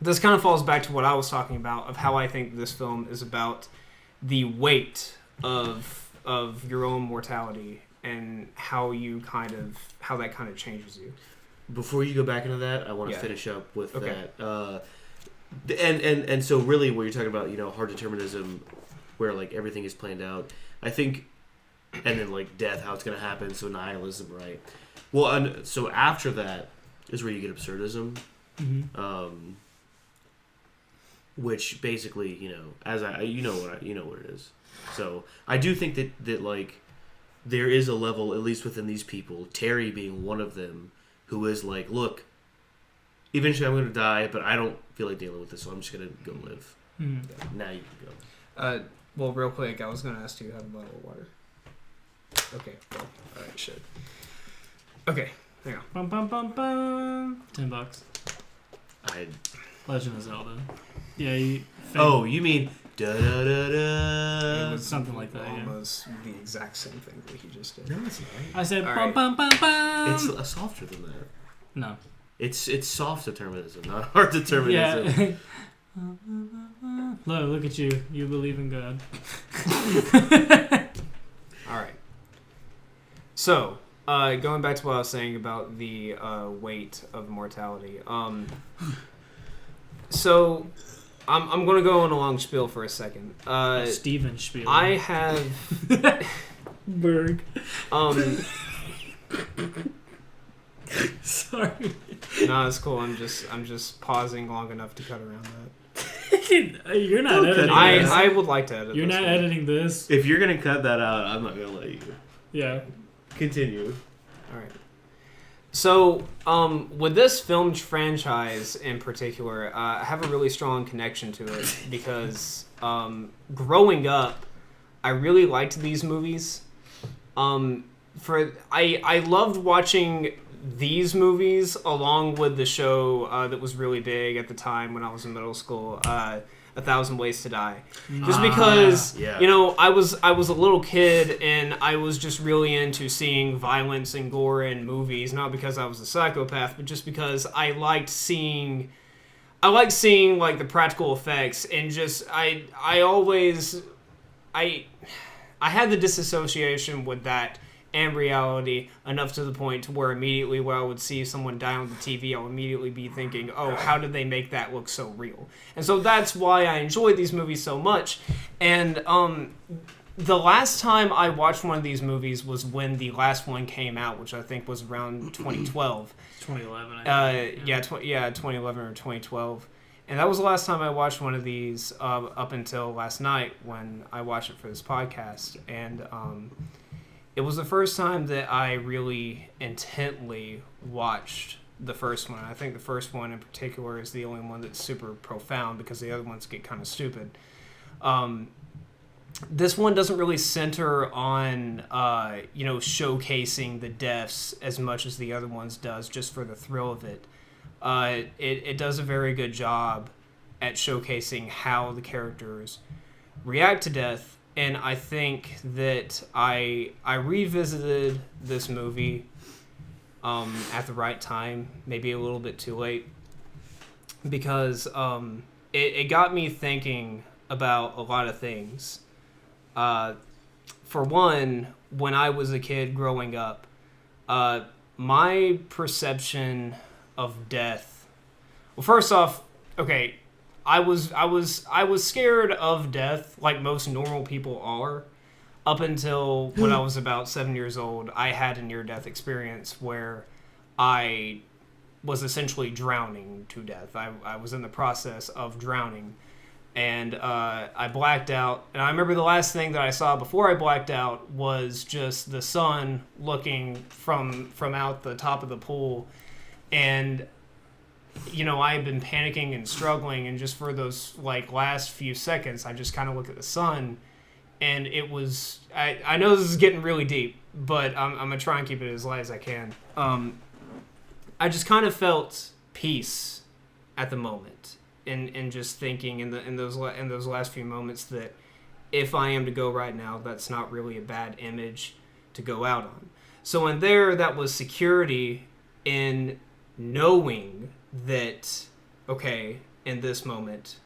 Speaker 3: this kind of falls back to what I was talking about of how I think this film is about the weight of your own mortality and how that kind of changes you.
Speaker 2: Before you go back into that, I want to finish up with that. And so really, what you're talking about, hard determinism, where like everything is planned out. I think, and then like death, how it's going to happen. So nihilism, right? Well, and so after that is where you get absurdism, which basically, as what it is. So I do think that like there is a level, at least within these people, Terry being one of them, who is like, look, eventually I'm going to die, but I don't feel like dealing with this, so I'm just going to go live. Now you can go.
Speaker 3: Well, real quick, I was going to ask you to have a bottle of water. Okay, well, alright, shit. Okay, hang on.
Speaker 1: Bum, bum, bum, bum. $10. Legend of Zelda. Yeah,
Speaker 2: you mean da-da-da-da.
Speaker 1: It was something like that,
Speaker 3: almost the exact same thing that he just did.
Speaker 2: No, it's not.
Speaker 1: I said bum, bum, bum, bum.
Speaker 2: It's softer than that.
Speaker 1: No.
Speaker 2: It's soft determinism, not hard determinism.
Speaker 1: Yeah. Look at you. You believe in God.
Speaker 3: Alright. So, going back to what I was saying about the weight of mortality. So, I'm going to go on a long spiel for a second.
Speaker 1: Steven spiel.
Speaker 3: I have...
Speaker 1: Berg.
Speaker 3: Sorry. No, it's cool. I'm just pausing long enough to cut around that.
Speaker 1: You're not editing this.
Speaker 3: I would like to edit.
Speaker 1: You're not editing this.
Speaker 2: If you're gonna cut that out, I'm not gonna let you.
Speaker 1: Yeah.
Speaker 2: Continue.
Speaker 3: All right. So, with this film franchise in particular, I have a really strong connection to it because growing up, I really liked these movies. I loved watching these movies along with the show that was really big at the time when I was in middle school, 1,000 Ways to Die. Just because, I was a little kid and I was just really into seeing violence and gore in movies, not because I was a psychopath, but just because I liked seeing like the practical effects and just I had the disassociation with that and reality enough to the point to where immediately when I would see someone die on the TV, I would immediately be thinking, oh, how did they make that look so real? And so that's why I enjoyed these movies so much. And the last time I watched one of these movies was when the last one came out, which I think was around 2012.
Speaker 1: 2011,
Speaker 3: I think. 2011 or 2012. And that was the last time I watched one of these up until last night when I watched it for this podcast. And it was the first time that I really intently watched the first one. I think the first one in particular is the only one that's super profound because the other ones get kind of stupid. This one doesn't really center on, showcasing the deaths as much as the other ones does, just for the thrill of it. It does a very good job at showcasing how the characters react to death. And I think that I revisited this movie at the right time, maybe a little bit too late, because it got me thinking about a lot of things. For one, when I was a kid growing up, my perception of death... Well, first off, okay... I was scared of death like most normal people are up until when I was about 7 years old. I had a near-death experience where I was essentially drowning to death. I was in the process of drowning and I blacked out. And I remember the last thing that I saw before I blacked out was just the sun looking from out the top of the pool. And I had been panicking and struggling, and just for those last few seconds, I just kind of look at the sun, and it was. I know this is getting really deep, but I'm gonna try and keep it as light as I can. I just kind of felt peace at the moment, and just thinking in those last few moments that if I am to go right now, that's not really a bad image to go out on. So in there, that was security in knowing that, okay, in this moment,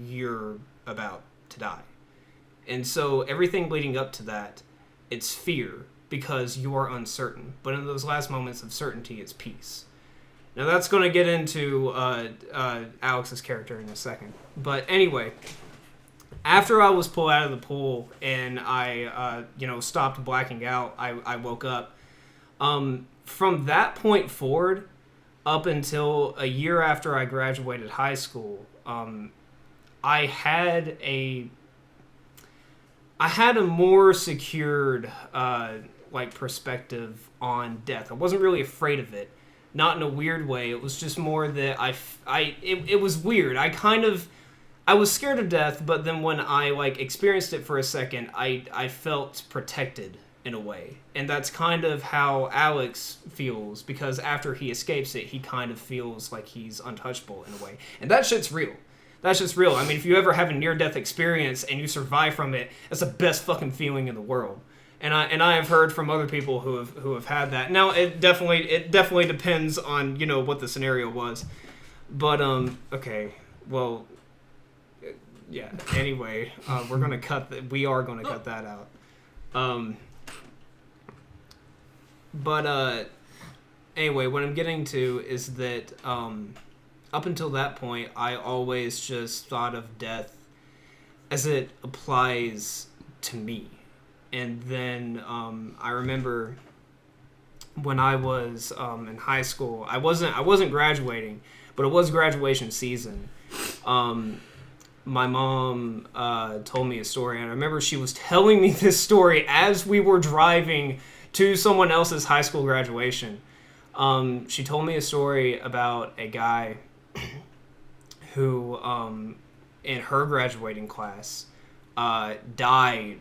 Speaker 3: you're about to die. And so everything leading up to that, it's fear because you are uncertain. But in those last moments of certainty, it's peace. Now that's going to get into Alex's character in a second. But anyway, after I was pulled out of the pool and I stopped blacking out, I woke up. From that point forward, up until a year after I graduated high school, I had a more secured perspective on death. I wasn't really afraid of it, not in a weird way. It was just more that it was weird. I was scared of death, but then when I experienced it for a second, I felt protected in a way. And that's kind of how Alex feels, because after he escapes it, he kind of feels like he's untouchable in a way. And that shit's real. That's just real. I mean, if you ever have a near-death experience and you survive from it, that's the best fucking feeling in the world. And I have heard from other people who have had that. Now, it definitely depends on, what the scenario was. But okay, well, yeah. Anyway, we are gonna cut that out. But anyway, what I'm getting to is that up until that point, I always just thought of death as it applies to me. And then I remember when I was in high school, I wasn't graduating, but it was graduation season. My mom told me a story, and I remember she was telling me this story as we were driving to someone else's high school graduation. She told me a story about a guy who, in her graduating class, died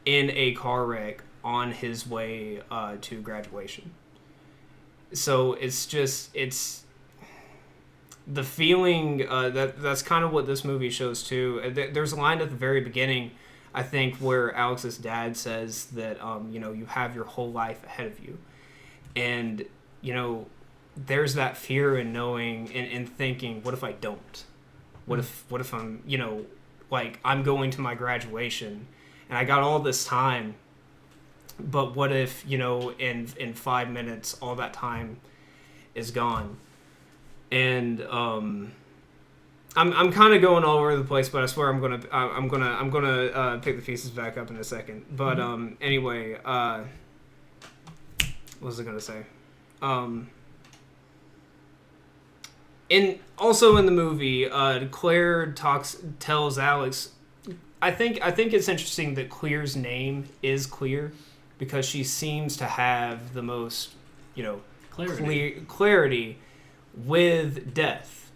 Speaker 3: in a car wreck on his way to graduation. So it's the feeling that's kind of what this movie shows too. There's a line at the very beginning, I think, where Alex's dad says that you have your whole life ahead of you, and there's that fear in knowing and thinking, what if I don't? What if I'm I'm going to my graduation and I got all this time, but what if in 5 minutes all that time is gone? And I'm kind of going all over the place, but I swear I'm gonna pick the pieces back up in a second. But anyway, what was I gonna say? Also in the movie, Claire tells Alex. I think it's interesting that Claire's name is Clear, because she seems to have the most clarity with death,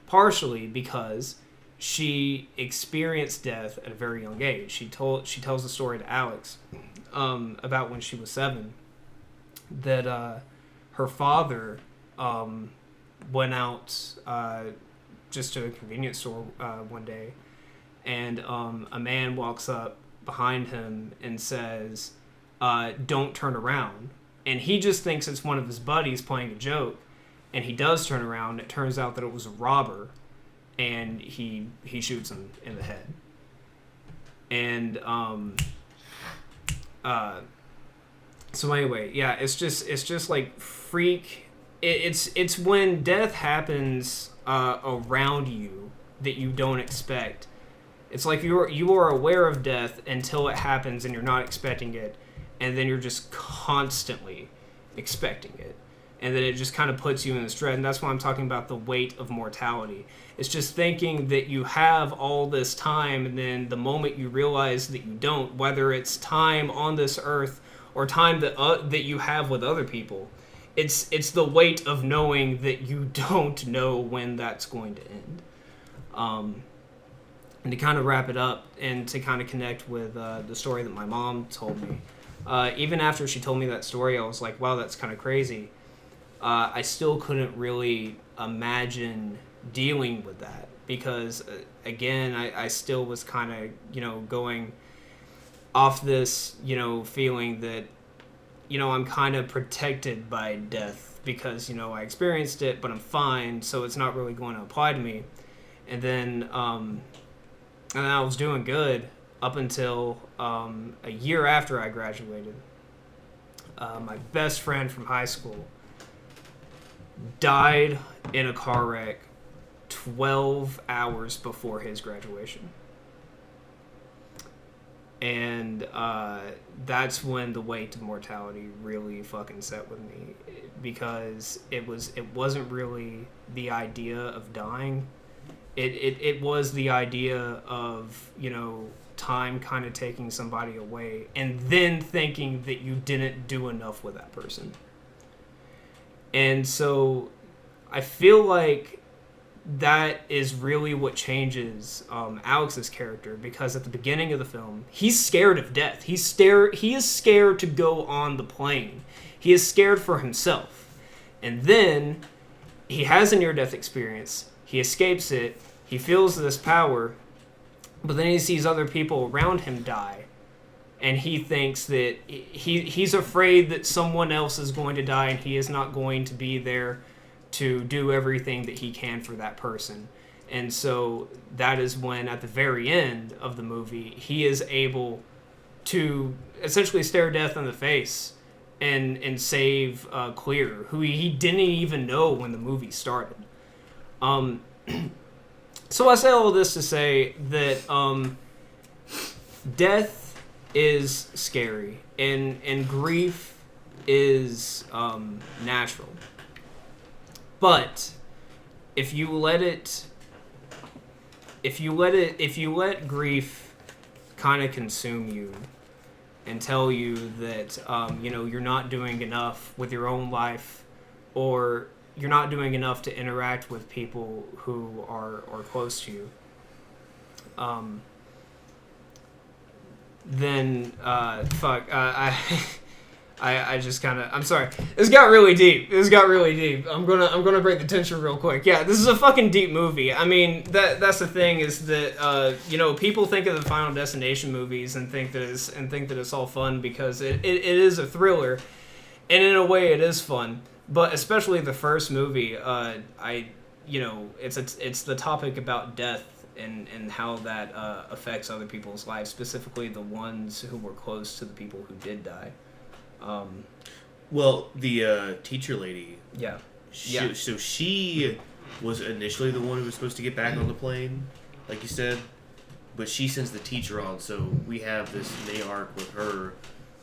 Speaker 3: partially because she experienced death at a very young age. She tells the story to Alex about when she was 7, that her father went out just to a convenience store one day, and a man walks up behind him and says, "Don't turn around." And he just thinks it's one of his buddies playing a joke. And he does turn around. It turns out that it was a robber, and he shoots him in the head. And so anyway, yeah, it's just like freak. It's when death happens around you that you don't expect. It's like you are aware of death until it happens and you're not expecting it, and then you're just constantly expecting it. And then it just kind of puts you in this dread. And that's why I'm talking about the weight of mortality. It's just thinking that you have all this time, and then the moment you realize that you don't, whether it's time on this earth or time that you have with other people, it's the weight of knowing that you don't know when that's going to end. And to kind of wrap it up and to kind of connect with the story that my mom told me, even after she told me that story, I was like, wow, that's kind of crazy. I still couldn't really imagine dealing with that because, again, I still was kind of, going off this, feeling that, I'm kind of protected by death because, I experienced it, but I'm fine, so it's not really going to apply to me. And then I was doing good up until a year after I graduated. My best friend from high school died in a car wreck 12 hours before his graduation. And that's when the weight of mortality really fucking set with me, because it wasn't really the idea of dying. It was the idea of, time kind of taking somebody away and then thinking that you didn't do enough with that person. And so I feel like that is really what changes Alex's character, because at the beginning of the film, he's scared of death. He is scared to go on the plane. He is scared for himself. And then he has a near-death experience. He escapes it. He feels this power. But then he sees other people around him die. And he thinks that he's afraid that someone else is going to die and he is not going to be there to do everything that he can for that person. And so that is when, at the very end of the movie, he is able to essentially stare death in the face and save Clear, who he didn't even know when the movie started. So I say all this to say that death is scary and grief is natural. But if you let grief kind of consume you and tell you that you're not doing enough with your own life, or you're not doing enough to interact with people who are close to you, then I just kind of, I'm sorry. This got really deep. I'm gonna break the tension real quick. Yeah, this is a fucking deep movie. I mean, that's the thing, is that people think of the Final Destination movies and think that it's all fun because it is a thriller, and in a way it is fun. But especially the first movie, it's the topic about death and how that affects other people's lives, specifically the ones who were close to the people who did die.
Speaker 2: Well, the teacher lady.
Speaker 3: Yeah.
Speaker 2: So she was initially the one who was supposed to get back on the plane, like you said, but she sends the teacher on. So we have this main arc with her,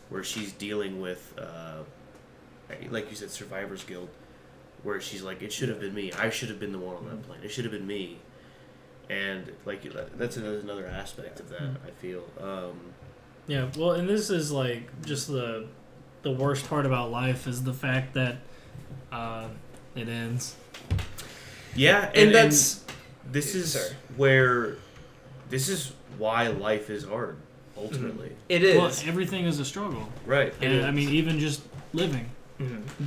Speaker 2: where she's dealing with, like you said, Survivor's Guild, where she's like, it should have been me. I should have been the one on that plane. It should have been me. And like that's another aspect of that. I feel.
Speaker 1: Yeah. Well, and this is like just the worst part about life is the fact that it ends.
Speaker 2: Yeah, and this is why life is hard. Ultimately,
Speaker 3: it is.
Speaker 1: Well, everything is a struggle,
Speaker 2: right?
Speaker 1: And I mean, even just living,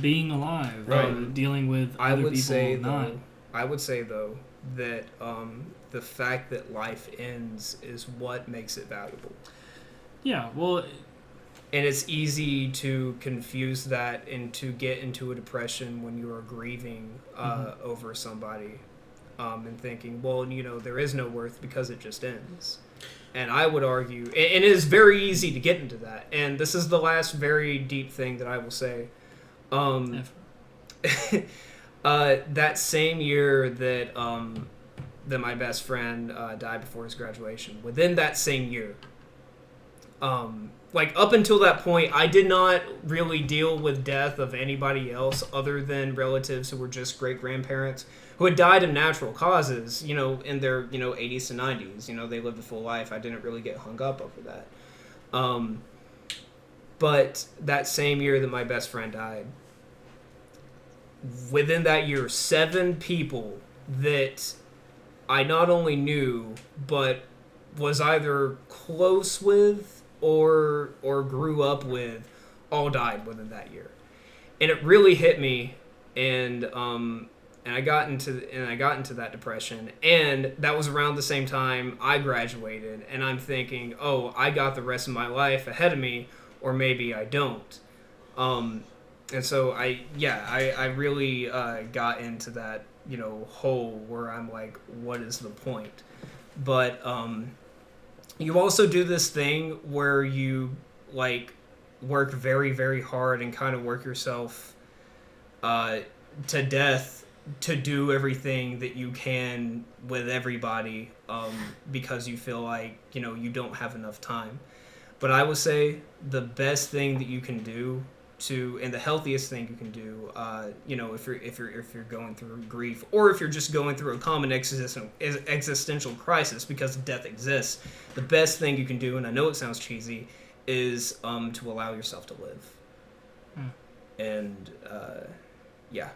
Speaker 1: being alive,
Speaker 2: right?
Speaker 1: Dealing with other people.
Speaker 3: I would say though that the fact that life ends is what makes it valuable.
Speaker 1: Yeah. Well.
Speaker 3: And it's easy to confuse that and to get into a depression when you are grieving over somebody and thinking, well, there is no worth because it just ends. And I would argue, and it is very easy to get into that. And this is the last very deep thing that I will say. That same year that my best friend died before his graduation, within that same year, up until that point, I did not really deal with death of anybody else other than relatives who were just great-grandparents who had died of natural causes, in their, 80s to 90s. They lived a full life. I didn't really get hung up over that. But that same year that my best friend died, within that year, 7 people that I not only knew, but was either close with or grew up with, all died within that year. And it really hit me and I got into that depression, and that was around the same time I graduated, and I'm thinking, oh, I got the rest of my life ahead of me, or maybe I don't. And so I really got into that, hole where I'm like, what is the point? But you also do this thing where you like work very, very hard and kind of work yourself to death to do everything that you can with everybody, because you feel like you don't have enough time. But I would say the best thing that you can do and the healthiest thing you can do, if you're going through grief, or if you're just going through a common existential crisis because death exists, the best thing you can do, and I know it sounds cheesy, is to allow yourself to live. And yeah.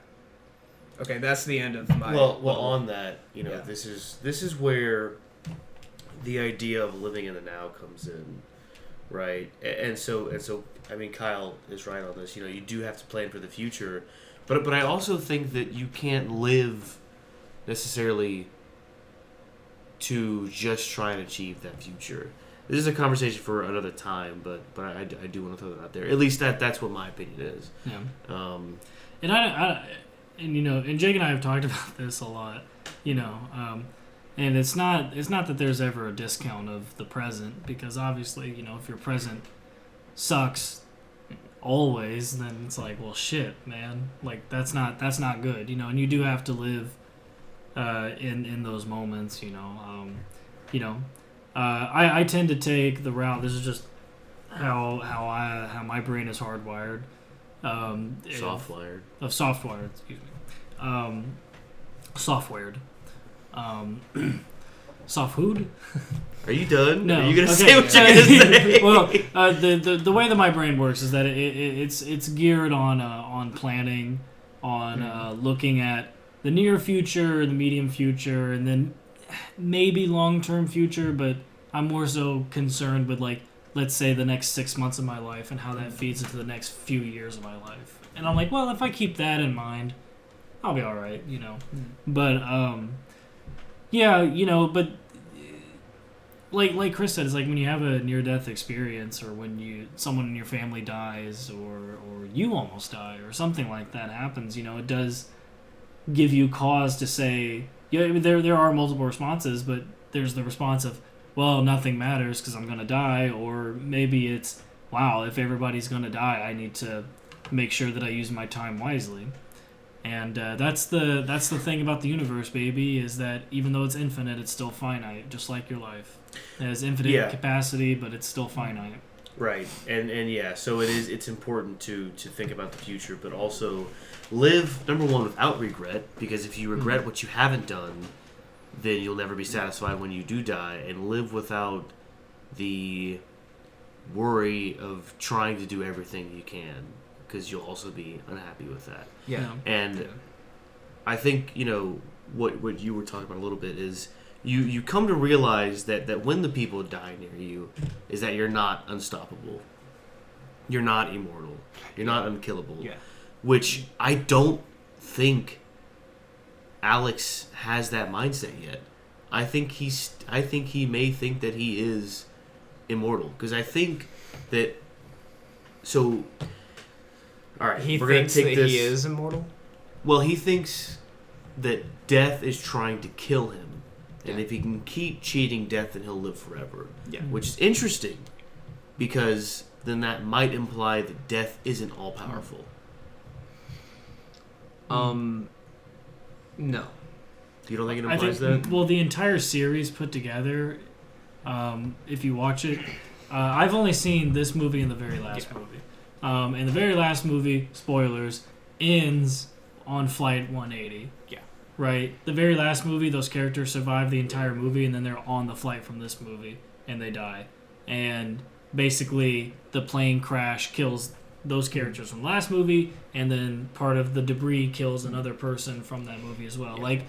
Speaker 3: Okay, that's the end of my.
Speaker 2: Well, on that, this is where the idea of living in the now comes in, right? And so, I mean, Kyle is right on this. You do have to plan for the future, but I also think that you can't live necessarily to just try and achieve that future. This is a conversation for another time, but I do want to throw that out there. At least that's what my opinion is.
Speaker 1: Yeah. And Jake and I have talked about this a lot, and it's not that there's ever a discount of the present, because obviously, if your present sucks always, then it's like, well, shit, man, like that's not good, and you do have to live in those moments, I tend to take the route. This is just how my brain is hardwired.
Speaker 2: Softwired.
Speaker 1: Excuse me. Softwared. Soft food?
Speaker 2: Are you done?
Speaker 1: No.
Speaker 2: Are you gonna say what you're gonna say?
Speaker 1: Well, the way that my brain works is that it's geared on planning, on looking at the near future, the medium future, and then maybe long-term future. But I'm more so concerned with, like, let's say the next 6 months of my life and how that feeds into the next few years of my life. And I'm like, well, if I keep that in mind, I'll be all right, But but like Chris said, it's like when you have a near-death experience, or when someone in your family dies, or you almost die, or something like that happens. It does give you cause to say, there are multiple responses, but there's the response of, well, nothing matters because I'm gonna die, or maybe it's, wow, if everybody's gonna die, I need to make sure that I use my time wisely. And that's the thing about the universe, baby, is that even though it's infinite, it's still finite, just like your life. It has infinite capacity, but it's still finite.
Speaker 2: Right, and yeah, so it's important to think about the future, but also live, number one, without regret, because if you regret what you haven't done, then you'll never be satisfied when you do die, and live without the worry of trying to do everything you can, because you'll also be unhappy with that.
Speaker 3: Yeah.
Speaker 2: And I think, what you were talking about a little bit is you come to realize that when the people die near you, is that you're not unstoppable. You're not immortal. You're not unkillable.
Speaker 3: Yeah.
Speaker 2: Which I don't think Alex has that mindset yet. I think he may think that he is immortal, because I think that. So, all right,
Speaker 3: he thinks that he is immortal.
Speaker 2: Well, he thinks that death is trying to kill him, and if he can keep cheating death, then he'll live forever.
Speaker 3: Yeah,
Speaker 2: which is interesting, because then that might imply that death isn't all powerful.
Speaker 3: No.
Speaker 2: You don't think it implies that?
Speaker 1: Well, the entire series put together, if you watch it, I've only seen this movie and the very last movie. And the very last movie, spoilers, ends on Flight 180.
Speaker 3: Yeah.
Speaker 1: Right? The very last movie, those characters survive the entire movie, and then they're on the flight from this movie, and they die. And basically, the plane crash kills those characters from the last movie, and then part of the debris kills another person from that movie as well. Yeah. Like,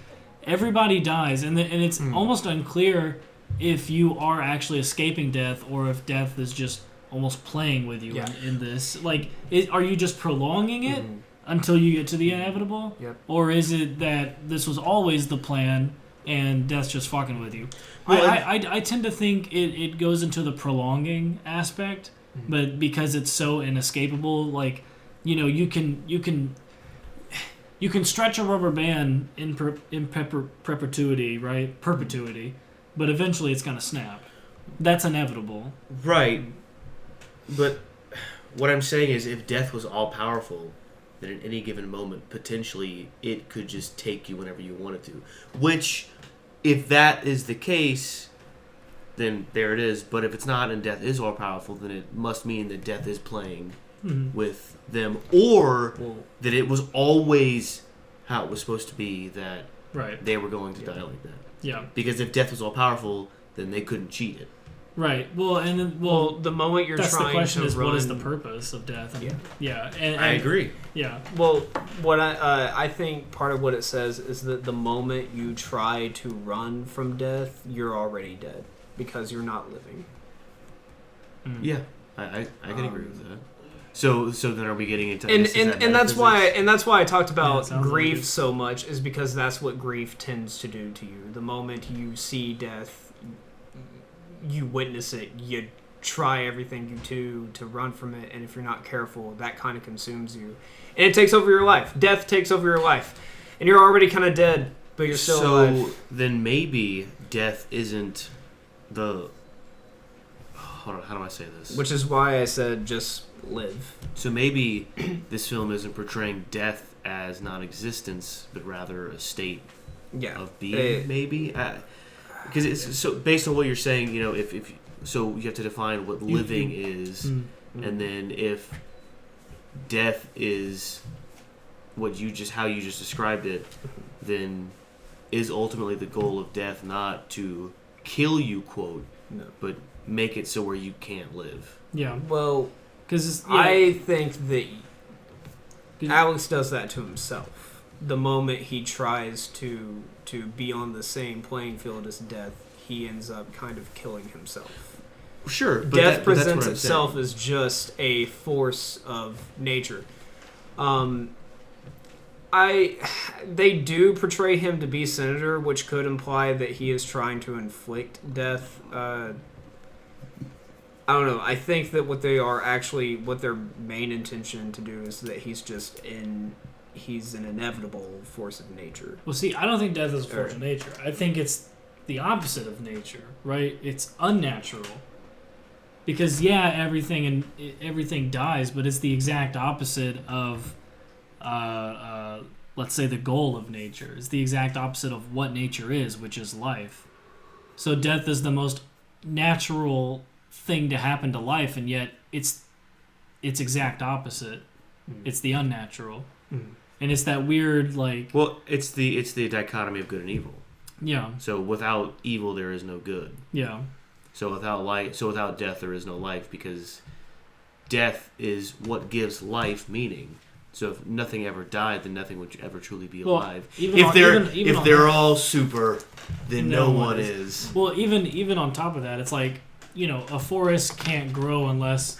Speaker 1: everybody dies, and it's almost unclear if you are actually escaping death, or if death is just almost playing with you in this. Like, are you just prolonging it, until you get to the inevitable?
Speaker 3: Yep.
Speaker 1: Or is it that this was always the plan and death's just fucking with you?
Speaker 2: Well,
Speaker 1: I tend to think it goes into the prolonging aspect, but because it's so inescapable, like, you know, you can stretch a rubber band in perpetuity, right? Perpetuity, but eventually it's gonna snap. That's inevitable.
Speaker 2: Right. But what I'm saying is, if death was all powerful, then at any given moment, potentially, it could just take you whenever you wanted to. Which, if that is the case, then there it is. But if it's not and death is all powerful, then it must mean that death is playing with them, or that it was always how it was supposed to be, that they were going to die like that.
Speaker 1: Yeah.
Speaker 2: Because if death was all powerful, then they couldn't cheat it.
Speaker 1: Right. Well, and then,
Speaker 3: the moment you're
Speaker 1: that's
Speaker 3: trying
Speaker 1: the question
Speaker 3: to
Speaker 1: is,
Speaker 3: run,
Speaker 1: what is the purpose of death? And, and
Speaker 2: I agree.
Speaker 1: Yeah.
Speaker 3: Well, what I think part of what it says is that the moment you try to run from death, you're already dead because you're not living.
Speaker 2: Yeah, I can agree with that. So then are we getting into
Speaker 3: and that's why I talked about grief
Speaker 1: like
Speaker 3: so much, is because that's what grief tends to do to you. The moment you see death, you witness it, you try everything you to run from it, and if you're not careful, that kind of consumes you, and it takes over your life. Death takes over your life, and you're already kind of dead, but you're still alive.
Speaker 2: So then maybe death isn't the... Hold on, how do I say this?
Speaker 3: Which is why I said just live.
Speaker 2: So maybe this film isn't portraying death as non-existence, but rather a state of being, maybe? Because it's so based on what you're saying, you know, if so you have to define what living is, and then if death is how you just described it, then is ultimately the goal of death not to kill you, quote, but make it so where you can't live.
Speaker 1: Yeah.
Speaker 3: Well, because I think that Alex does that to himself. The moment he tries to be on the same playing field as death, he ends up kind of killing himself.
Speaker 2: Sure, but
Speaker 3: death presents itself as just a force of nature. They do portray him to be Senator, which could imply that he is trying to inflict death. I don't know. I think that what their main intention to do is that he's an inevitable force of nature.
Speaker 1: Well, see, I don't think death is a force of nature. I think it's the opposite of nature, right? It's unnatural. Because everything dies, but it's the exact opposite of, let's say, the goal of nature. It's the exact opposite of what nature is, which is life. So death is the most natural thing to happen to life, and yet it's exact opposite. It's the unnatural, and it's that weird
Speaker 2: it's the dichotomy of good and evil.
Speaker 1: Yeah.
Speaker 2: So without evil there is no good.
Speaker 1: Yeah.
Speaker 2: So without death there is no life, because death is what gives life meaning. So if nothing ever died, then nothing would ever truly be alive. If they're all super, then no one is.
Speaker 1: Well, even on top of that, it's like, you know, a forest can't grow unless,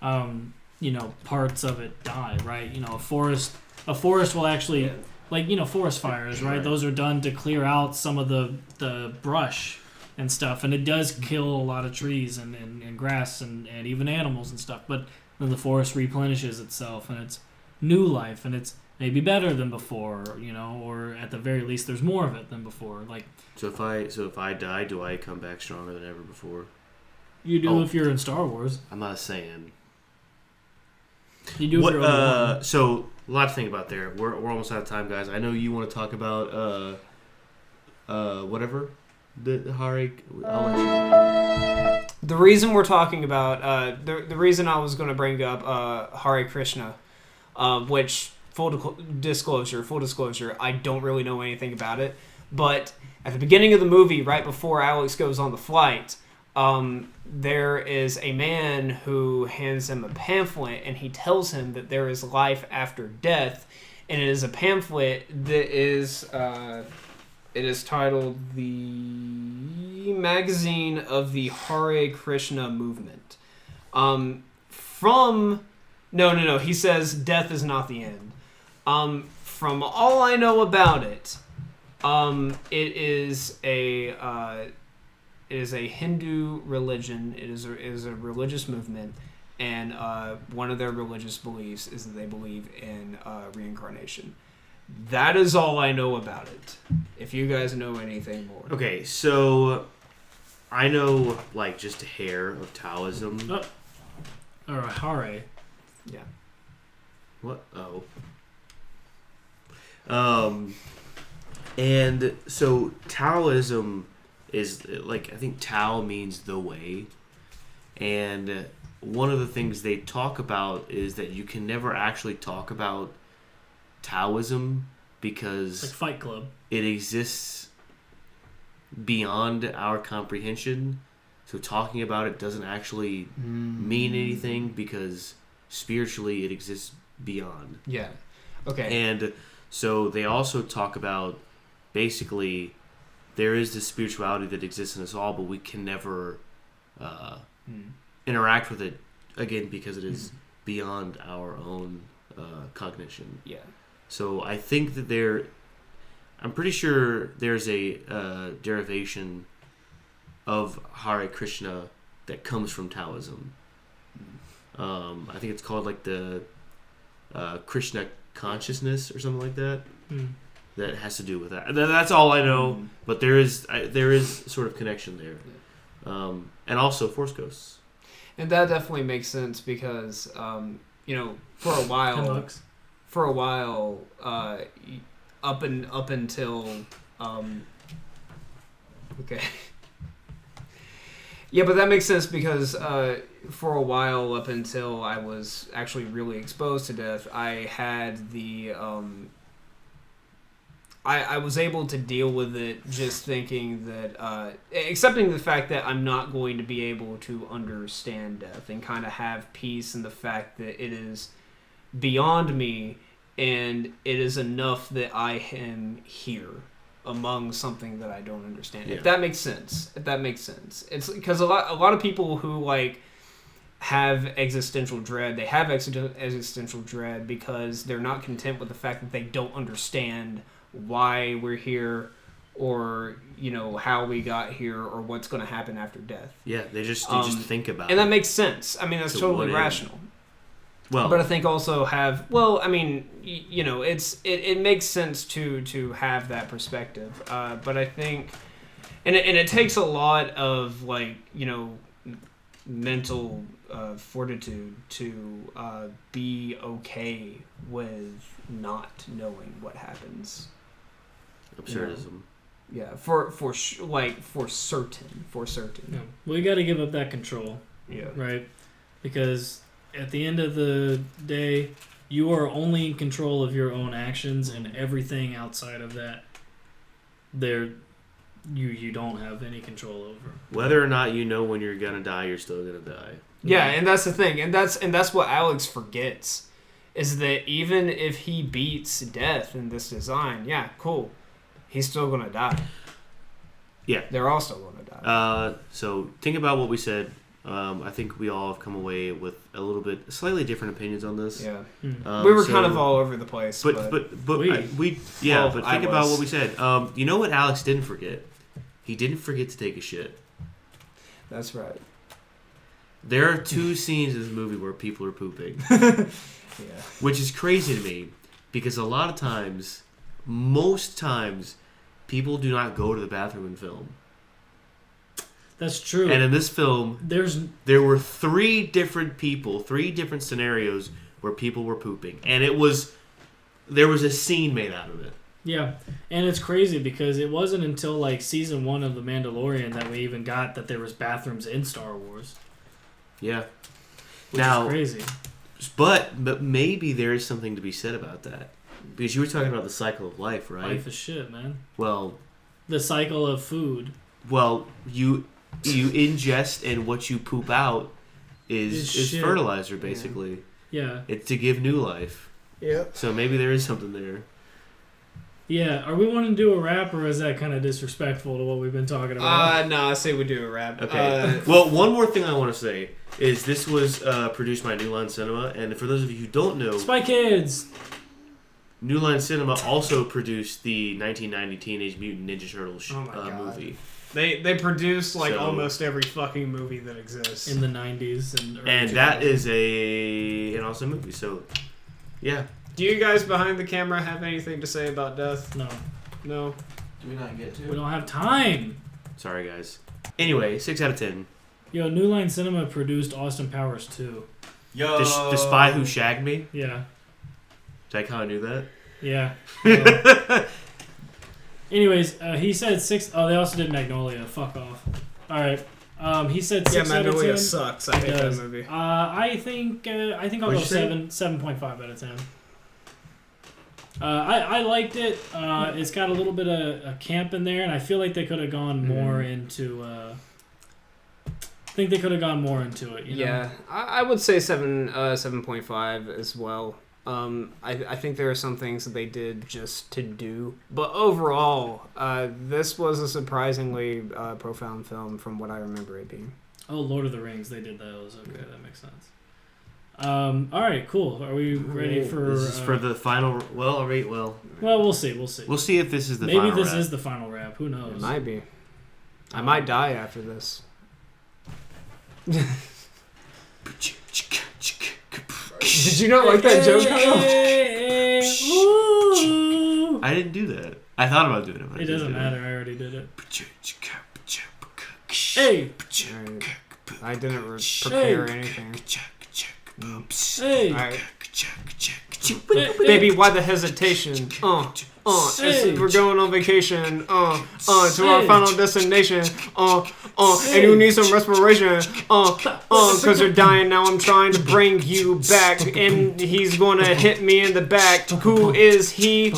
Speaker 1: parts of it die, right? You know, a forest will actually, forest fires, right? Those are done to clear out some of the brush and stuff, and it does kill a lot of trees and grass and even animals and stuff, but then the forest replenishes itself, and it's new life, and it's maybe better than before, you know, or at the very least there's more of it than before.
Speaker 2: So if I die, do I come back stronger than ever before?
Speaker 1: You do if you're in Star Wars.
Speaker 2: I'm not saying.
Speaker 1: You do if you're Obi-Wan.
Speaker 2: So a lot to think about there. We're almost out of time, guys. I know you want to talk about whatever the Hare. I'll let you.
Speaker 3: The reason we're talking about the reason I was going to bring up Hare Krishna, which full disclosure, I don't really know anything about it, but at the beginning of the movie, right before Alex goes on the flight, there is a man who hands him a pamphlet, and he tells him that there is life after death, and it is a pamphlet that is it is titled The Magazine of the Hare Krishna Movement. He says death is not the end. From all I know about it, it is a Hindu religion. It is a religious movement, and one of their religious beliefs is that they believe in reincarnation. That is all I know about it. If you guys know anything more.
Speaker 2: Okay, so I know like just a hair of Taoism.
Speaker 1: Or Hare.
Speaker 3: Yeah.
Speaker 2: What? Oh. And so Taoism is like, I think Tao means the way, and one of the things they talk about is that you can never actually talk about Taoism because
Speaker 1: like Fight Club.
Speaker 2: It exists beyond our comprehension. So talking about it doesn't actually mean anything because spiritually it exists beyond.
Speaker 3: Yeah. Okay.
Speaker 2: And so they also talk about basically there is this spirituality that exists in us all, but we can never interact with it again because it is beyond our own cognition.
Speaker 3: Yeah.
Speaker 2: So I think that I'm pretty sure there's a derivation of Hare Krishna that comes from Taoism. I think it's called like the Krishna consciousness or something like that. That has to do with that. That's all I know, but there is sort of connection there, and also Force Ghosts.
Speaker 3: And that definitely makes sense because for a while, up until okay. Yeah, but that makes sense because for a while, up until I was actually really exposed to death, I had the I was able to deal with it just thinking that accepting the fact that I'm not going to be able to understand death and kind of have peace in the fact that it is beyond me and it is enough that I am here among something that I don't understand.
Speaker 2: Yeah.
Speaker 3: If that makes sense. It's because a lot of people who like have existential dread, they have existential dread because they're not content with the fact that they don't understand why we're here or how we got here or what's going to happen after death.
Speaker 2: Yeah, they just think about it.
Speaker 3: And that makes sense. I mean, that's totally rational. Well, but I think also it makes sense to have that perspective. But I think, and it takes a lot of mental fortitude to be okay with not knowing what happens.
Speaker 2: Absurdism.
Speaker 3: Yeah, for certain.
Speaker 1: Yeah. We got to give up that control.
Speaker 3: Yeah. Right.
Speaker 1: Because at the end of the day, you are only in control of your own actions, and everything outside of that, you don't have any control over.
Speaker 2: Whether or not you know when you're gonna die, you're still gonna die.
Speaker 3: Yeah, and that's the thing, and that's what Alex forgets, is that even if he beats death in this design, yeah, cool, he's still gonna die.
Speaker 2: Yeah,
Speaker 3: they're all still gonna die.
Speaker 2: So think about what we said. I think we all have come away with a little bit slightly different opinions on this.
Speaker 3: Yeah, we were kind of all over the place. But
Speaker 2: think about what we said. You know what Alex didn't forget? He didn't forget to take a shit.
Speaker 3: That's right.
Speaker 2: There are 2 scenes in this movie where people are pooping.
Speaker 3: Yeah.
Speaker 2: Which is crazy to me because a lot of times, most times, people do not go to the bathroom in film.
Speaker 1: That's true.
Speaker 2: And in this film, there were 3 different scenarios where people were pooping, and there was a scene made out of it.
Speaker 1: Yeah, and it's crazy because it wasn't until season 1 of The Mandalorian that we even got that there was bathrooms in Star Wars.
Speaker 2: Yeah,
Speaker 1: which is crazy.
Speaker 2: But maybe there is something to be said about that because you were talking about the cycle of life, right?
Speaker 1: Life is shit, man.
Speaker 2: Well,
Speaker 1: the cycle of food.
Speaker 2: Well, you ingest and what you poop out is fertilizer, basically.
Speaker 1: Yeah.
Speaker 2: It's to give new life.
Speaker 3: Yeah.
Speaker 2: So maybe there is something there.
Speaker 1: Yeah. Are we wanting to do a rap, or is that kind of disrespectful to what we've been talking about?
Speaker 3: No, I say we do a rap.
Speaker 2: Okay. Well, one more thing I want to say is this was produced by New Line Cinema, and for those of you who don't know...
Speaker 1: Spy Kids!
Speaker 2: New Line Cinema also produced the 1990 Teenage Mutant Ninja Turtles movie.
Speaker 3: They produced almost every fucking movie that exists
Speaker 1: in the 90s
Speaker 2: and that is an awesome movie. So, yeah.
Speaker 3: Do you guys behind the camera have anything to say about death?
Speaker 1: No.
Speaker 3: No.
Speaker 2: Do we not get to?
Speaker 1: We don't have time.
Speaker 2: Sorry, guys. Anyway, 6 out of 10.
Speaker 1: Yo, New Line Cinema produced Austin Powers 2.
Speaker 2: Yo. The Spy Who Shagged Me?
Speaker 1: Yeah.
Speaker 2: I kind of knew that.
Speaker 1: Yeah. Anyways, he said 6. Oh, they also did Magnolia. Fuck off. All right. He said 6 out of 10.
Speaker 3: Magnolia sucks. I hate that movie.
Speaker 1: I think I'll go 7.5 out of 10. I liked it. It's got a little bit of camp in there, and I feel like they could have gone more into. I think they could have gone more into it. You know?
Speaker 3: I would say 7.5 as well. I think there are some things that they did just to do, but overall, this was a surprisingly profound film from what I remember it being.
Speaker 1: Oh, Lord of the Rings, they did those. Okay, that makes sense. All right, cool. Are we ready for?
Speaker 2: This is for the final. Well, all right. Well,
Speaker 1: we'll see. We'll see.
Speaker 2: We'll see if this is the.
Speaker 1: Maybe
Speaker 2: final
Speaker 1: this
Speaker 2: wrap.
Speaker 1: is the final wrap. Who knows?
Speaker 3: It might be. I might die after this. Did you not like that joke?
Speaker 2: I didn't do that. I thought about doing it. But
Speaker 1: it doesn't matter. I already did it.
Speaker 2: Hey.
Speaker 3: I didn't prepare anything.
Speaker 1: Hey.
Speaker 3: All right. Baby, why the hesitation? We're going on vacation. To our final destination. And you need some respiration. Cause you're dying now. I'm trying to bring you back, and he's gonna hit me in the back. Who is he?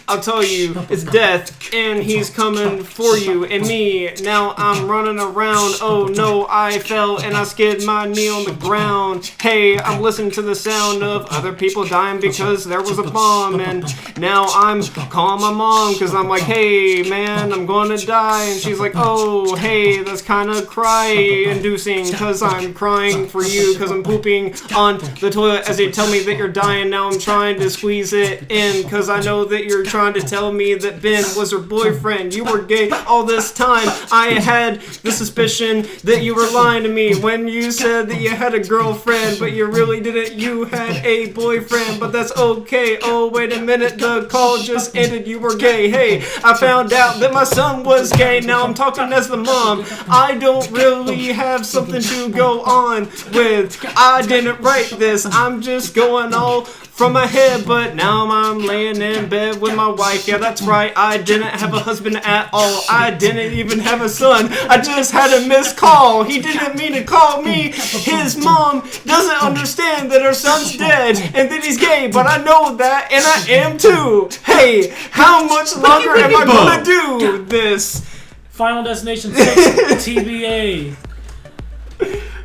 Speaker 3: I'll tell you, it's death, and he's coming for you and me. Now I'm running around. Oh no, I fell and I skid my knee on the ground. Hey, I'm listening to the sound of other people dying because there was a bomb, and now I'm calling my mom because I'm like, hey man, I'm gonna die, and she's like, oh hey, that's kind of cry-inducing because I'm crying for you because I'm pooping on the toilet as they tell me that you're dying. Now I'm trying to squeeze it in because I know that you're trying to tell me that Ben was her boyfriend. You were gay all this time. I had the suspicion that you were lying to me when you said that you had a girlfriend, but you really didn't. You had a boyfriend, but that's okay. Oh, wait a minute, the call just ended. You were gay. Hey, I found out that my son was gay. Now I'm talking as the mom. I don't really have something to go on with. I didn't write this. I'm just going all from my head, but now I'm laying in bed with my wife. Yeah, that's right. I didn't have a husband at all. I didn't even have a son. I just had a missed call. He didn't mean to call me. His mom doesn't understand that her son's dead and that he's gay, but I know that, and I am too. Hey, how much longer am I gonna do this?
Speaker 1: Final Destination 6, TBA.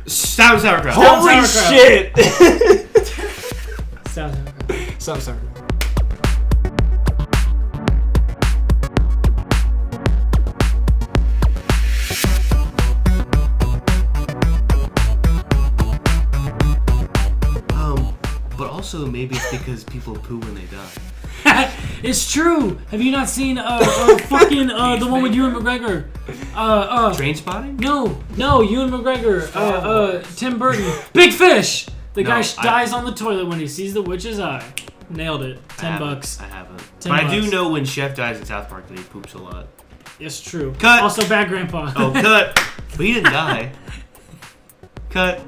Speaker 2: Stout and Saurkraut.
Speaker 3: Holy shit!
Speaker 1: Stout and
Speaker 3: Saurkraut.
Speaker 2: But also maybe it's because people poo when they die.
Speaker 1: It's true. Have you not seen fucking the one with Ewan McGregor?
Speaker 2: Trainspotting?
Speaker 1: No, Ewan McGregor. Tim Burton. Big Fish. The guy dies on the toilet when he sees the witch's eye. Nailed it. $10.
Speaker 2: I haven't. But I do know when Chef dies in South Park that he poops a lot.
Speaker 1: It's true.
Speaker 2: Cut.
Speaker 1: Also, Bad Grandpa.
Speaker 2: Oh, cut. But he didn't die. Cut.